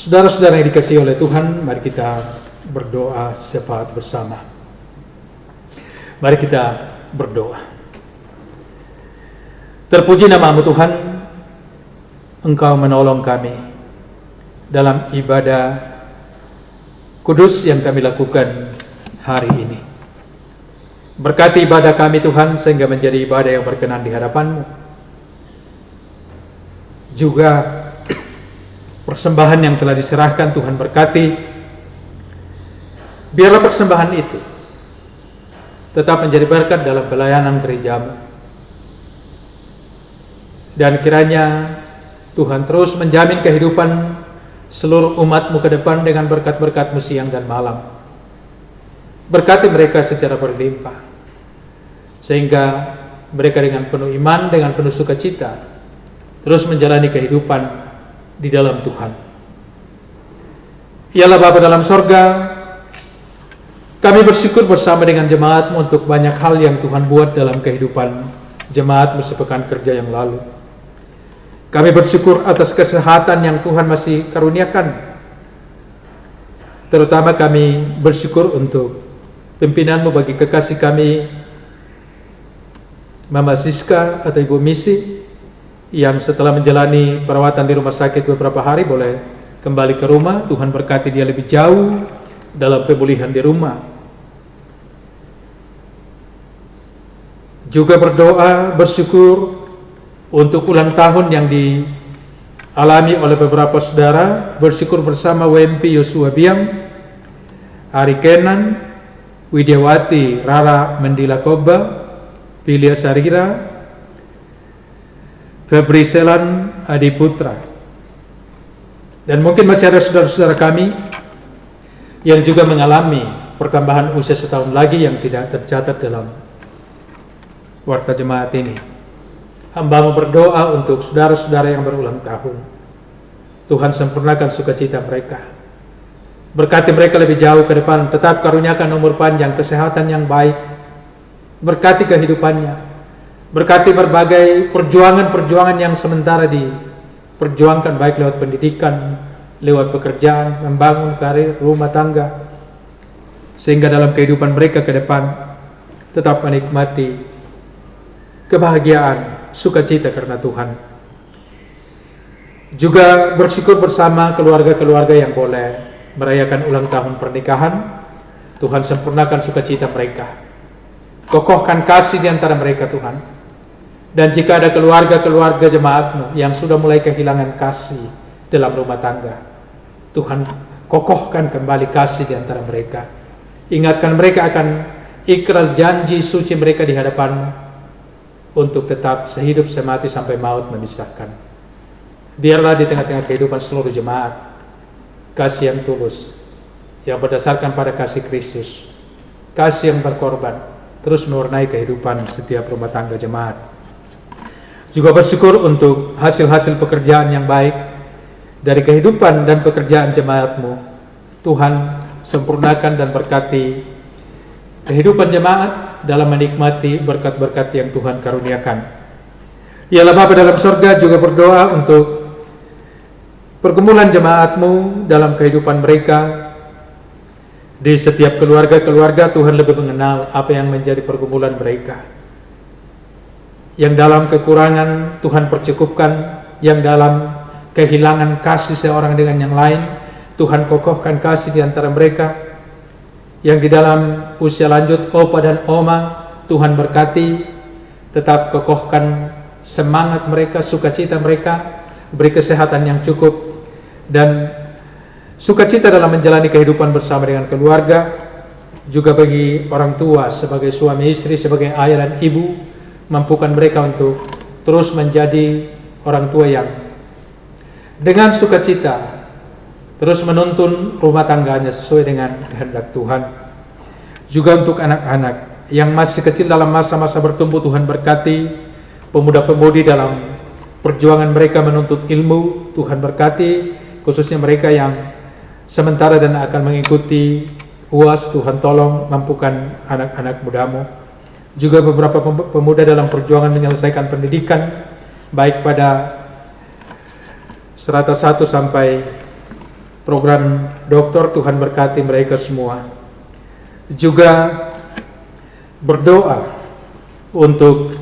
Saudara-saudara yang dikasihi oleh Tuhan, mari kita berdoa syafaat bersama. Mari kita berdoa. Terpuji nama-Mu Tuhan, Engkau menolong kami dalam ibadah kudus yang kami lakukan hari ini. Berkati ibadah kami Tuhan, sehingga menjadi ibadah yang berkenan di hadapan-Mu. Juga persembahan yang telah diserahkan Tuhan berkati. Biarlah persembahan itu tetap menjadi berkat dalam pelayanan gereja-Mu. Dan kiranya Tuhan terus menjamin kehidupan seluruh umat-Mu ke depan dengan berkat-berkat-Mu siang dan malam. Berkati mereka secara berlimpah, sehingga mereka dengan penuh iman, dengan penuh sukacita terus menjalani kehidupan di dalam Tuhan. Ialah Bapa dalam sorga, kami bersyukur bersama dengan jemaat-Mu untuk banyak hal yang Tuhan buat dalam kehidupan jemaat-Mu sepekan kerja yang lalu. Kami bersyukur atas kesehatan yang Tuhan masih karuniakan. Terutama kami bersyukur untuk pimpinan-Mu bagi kekasih kami, Mama Siska atau Ibu Misi, yang setelah menjalani perawatan di rumah sakit beberapa hari boleh kembali ke rumah. Tuhan berkati dia lebih jauh dalam pemulihan di rumah. Juga berdoa, bersyukur untuk ulang tahun yang dialami oleh beberapa saudara. Bersyukur bersama WMP Yosua Biang, Ari Kenan, Widiawati Rara Mendilakoba, Pilia Sarira, Febri Selan Adi Putra. Dan mungkin masih ada saudara-saudara kami yang juga mengalami pertambahan usia setahun lagi yang tidak tercatat dalam warta jemaat ini. Hamba-Mu berdoa untuk saudara-saudara yang berulang tahun. Tuhan sempurnakan sukacita mereka. Berkati mereka lebih jauh ke depan, tetap karuniakan umur panjang, kesehatan yang baik. Berkati kehidupannya. Berkati berbagai perjuangan-perjuangan yang sementara diperjuangkan, baik lewat pendidikan, lewat pekerjaan, membangun karir, rumah tangga, sehingga dalam kehidupan mereka ke depan tetap menikmati kebahagiaan, sukacita karena Tuhan. Juga bersyukur bersama keluarga-keluarga yang boleh merayakan ulang tahun pernikahan. Tuhan sempurnakan sukacita mereka. Kokohkan kasih di antara mereka Tuhan. Dan jika ada keluarga-keluarga jemaat-Mu yang sudah mulai kehilangan kasih dalam rumah tangga, Tuhan kokohkan kembali kasih di antara mereka. Ingatkan mereka akan ikrar janji suci mereka di hadapan-Mu untuk tetap sehidup semati sampai maut memisahkan. Biarlah di tengah-tengah kehidupan seluruh jemaat, kasih yang tulus, yang berdasarkan pada kasih Kristus, kasih yang berkorban, terus mewarnai kehidupan setiap rumah tangga jemaat. Juga bersyukur untuk hasil-hasil pekerjaan yang baik dari kehidupan dan pekerjaan jemaat-Mu. Tuhan sempurnakan dan berkati kehidupan jemaat dalam menikmati berkat-berkat yang Tuhan karuniakan. Ialah Bapa dalam sorga juga berdoa untuk pergumulan jemaat-Mu dalam kehidupan mereka. Di setiap keluarga-keluarga Tuhan lebih mengenal apa yang menjadi pergumulan mereka. Yang dalam kekurangan Tuhan percukupkan, yang dalam kehilangan kasih seorang dengan yang lain Tuhan kokohkan kasih di antara mereka. Yang di dalam usia lanjut opa dan oma Tuhan berkati, tetap kokohkan semangat mereka, sukacita mereka, beri kesehatan yang cukup dan sukacita dalam menjalani kehidupan bersama dengan keluarga. Juga bagi orang tua sebagai suami istri, sebagai ayah dan ibu, mampukan mereka untuk terus menjadi orang tua yang dengan sukacita terus menuntun rumah tangganya sesuai dengan kehendak Tuhan. Juga untuk anak-anak yang masih kecil dalam masa-masa bertumbuh, Tuhan berkati pemuda-pemudi dalam perjuangan mereka menuntut ilmu. Tuhan berkati khususnya mereka yang sementara dan akan mengikuti UAS. Tuhan tolong mampukan anak-anak mudamu. Juga beberapa pemuda dalam perjuangan menyelesaikan pendidikan baik pada strata 1 sampai program doktor. Tuhan berkati mereka semua. Juga berdoa untuk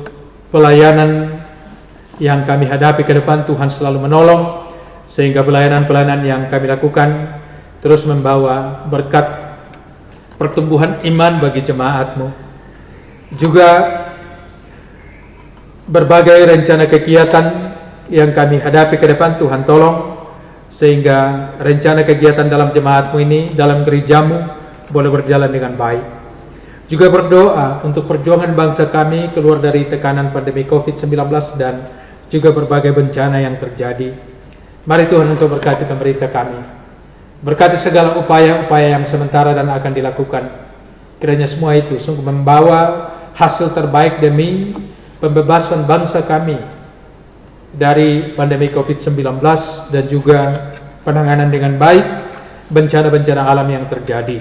pelayanan yang kami hadapi ke depan. Tuhan selalu menolong sehingga pelayanan-pelayanan yang kami lakukan terus membawa berkat pertumbuhan iman bagi jemaat-Mu. Juga berbagai rencana kegiatan yang kami hadapi ke depan, Tuhan tolong sehingga rencana kegiatan dalam jemaat-Mu ini, dalam gereja-Mu boleh berjalan dengan baik. Juga berdoa untuk perjuangan bangsa kami keluar dari tekanan pandemi COVID-19 dan juga berbagai bencana yang terjadi. Mari Tuhan untuk berkati pemerintah kami, berkati segala upaya-upaya yang sementara dan akan dilakukan. Kiranya semua itu sungguh membawa hasil terbaik demi pembebasan bangsa kami dari pandemi COVID-19 dan juga penanganan dengan baik bencana-bencana alam yang terjadi.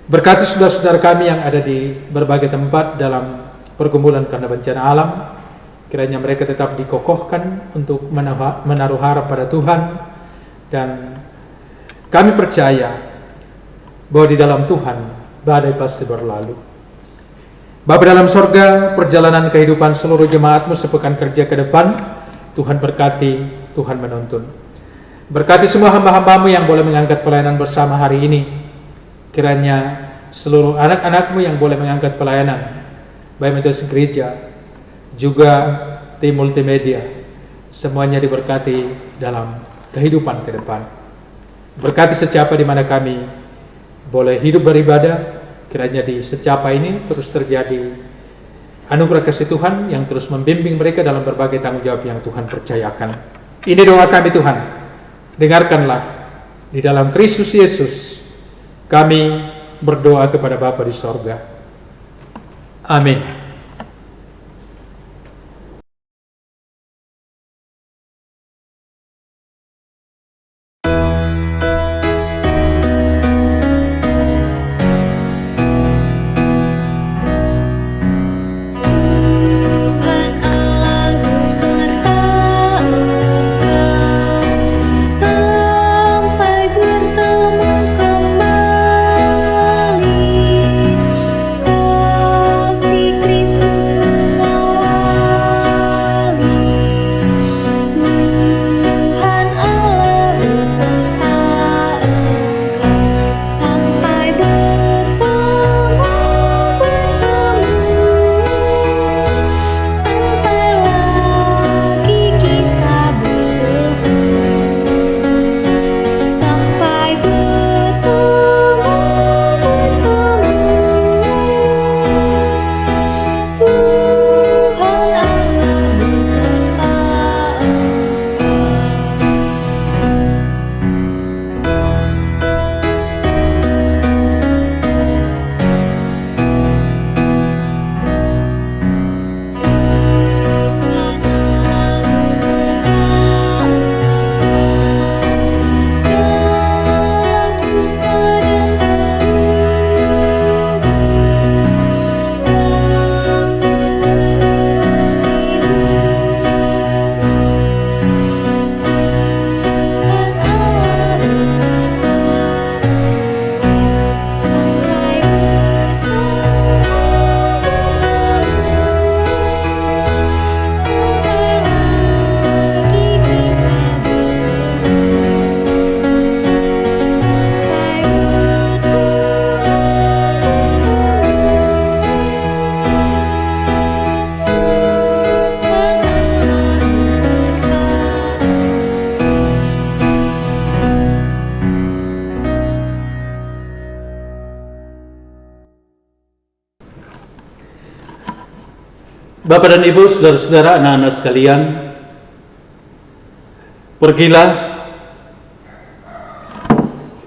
Berkati saudara-saudara kami yang ada di berbagai tempat dalam pergumulan karena bencana alam. Kiranya mereka tetap dikokohkan untuk menaruh harap pada Tuhan. Dan kami percaya bahwa di dalam Tuhan badai pasti berlalu. Bapa dalam sorga, perjalanan kehidupan seluruh jemaat-Mu sepekan kerja ke depan, Tuhan berkati, Tuhan menuntun. Berkati semua hamba-hamba-Mu yang boleh mengangkat pelayanan bersama hari ini. Kiranya seluruh anak-anak-Mu yang boleh mengangkat pelayanan, baik majelis gereja, juga tim multimedia, semuanya diberkati dalam kehidupan ke depan. Berkati secapa di mana kami boleh hidup beribadah. Kiranya di secapa ini terus terjadi anugerah kasih Tuhan yang terus membimbing mereka dalam berbagai tanggung jawab yang Tuhan percayakan. Ini doa kami Tuhan, dengarkanlah. Di dalam Kristus Yesus kami berdoa kepada Bapa di sorga. Amin. Tuhan Allah beserta engkau sampai bertemu kembali. Kasih Kristus Bapak dan Ibu, saudara-saudara, anak-anak sekalian, pergilah,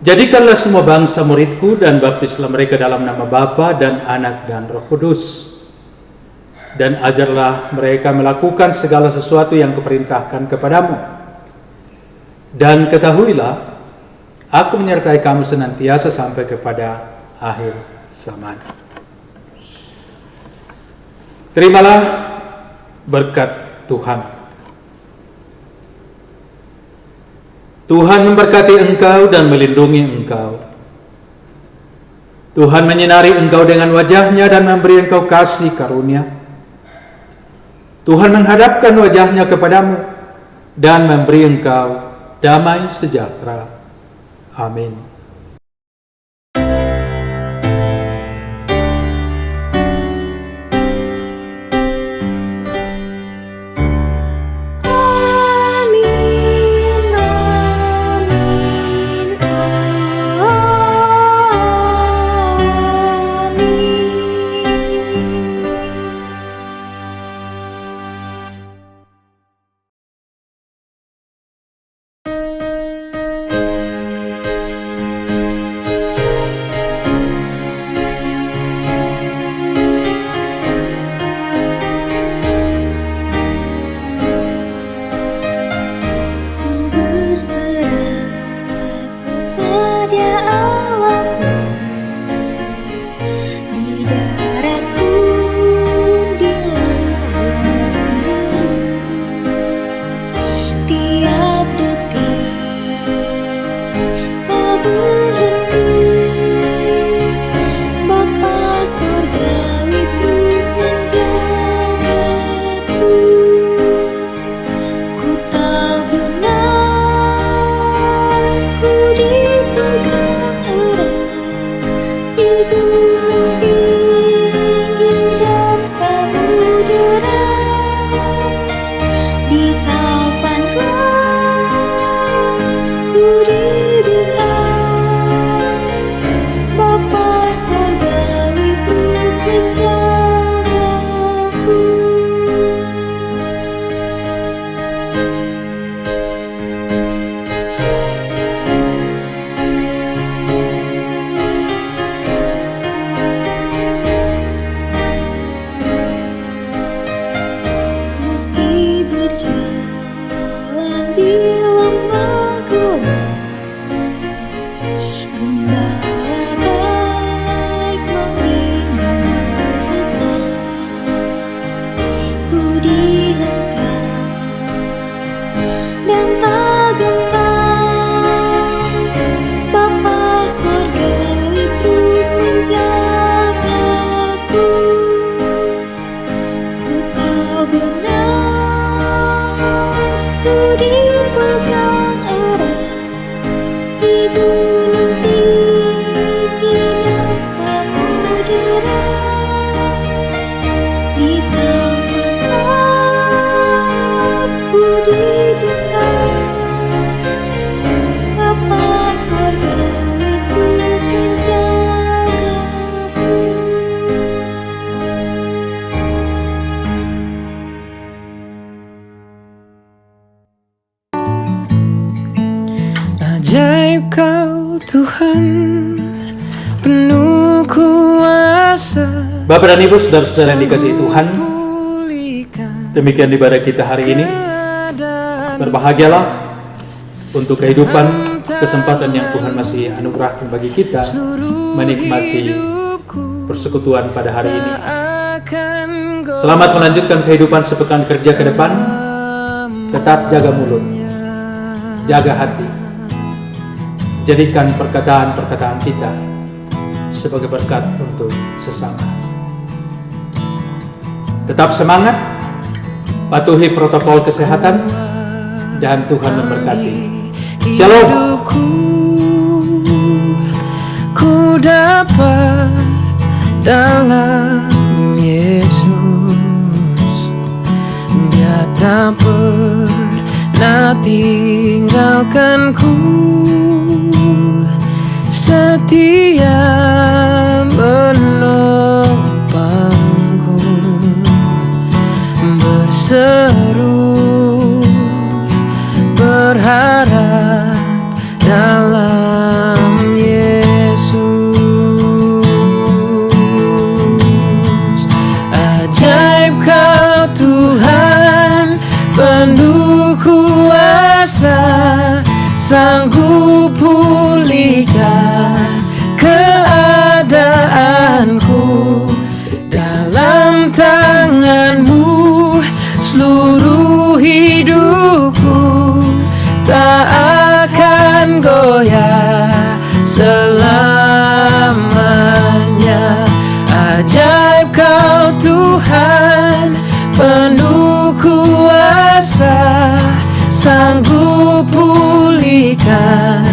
jadikanlah semua bangsa muridku dan baptislah mereka dalam nama Bapa dan Anak dan Roh Kudus. Dan ajarlah mereka melakukan segala sesuatu yang kuperintahkan kepadamu. Dan ketahuilah, aku menyertai kamu senantiasa sampai kepada akhir zaman. Terimalah berkat Tuhan. Tuhan memberkati engkau dan melindungi engkau. Tuhan menyinari engkau dengan wajah-Nya dan memberi engkau kasih karunia. Tuhan menghadapkan wajah-Nya kepadamu dan memberi engkau damai sejahtera. Amin. Ajaib Kau Tuhan, penuh kuasa. Bapak dan Ibu, saudara-saudara yang dikasihi Tuhan, demikian ibadah kita hari ini. Berbahagialah untuk kehidupan, kesempatan yang Tuhan masih anugerahkan bagi kita menikmati persekutuan pada hari ini. Selamat melanjutkan kehidupan sepekan kerja ke depan. Tetap jaga mulut, jaga hati. Jadikan perkataan-perkataan kita sebagai berkat untuk sesama. Tetap semangat, patuhi protokol kesehatan, dan Tuhan memberkati. Shalom. Ku dapat dalam Yesus, Dia tak pernah tinggalkanku, setia menopangku seru, berharap dalam Yesus. Ajaib Kau Tuhan, penuh kuasa, sanggup pulihkan keadaanku. Dalam tangan-Mu seluruh hidupku tak akan goyah selamanya. Ajaib Kau Tuhan, penuh kuasa, sanggup pulihkan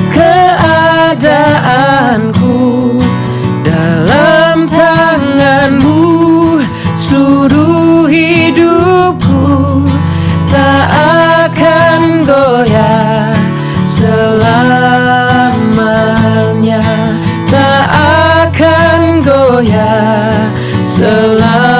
keadaanku. Dalam tangan-Mu seluruh hidupku tak akan goyah selamanya, tak akan goyah selamanya.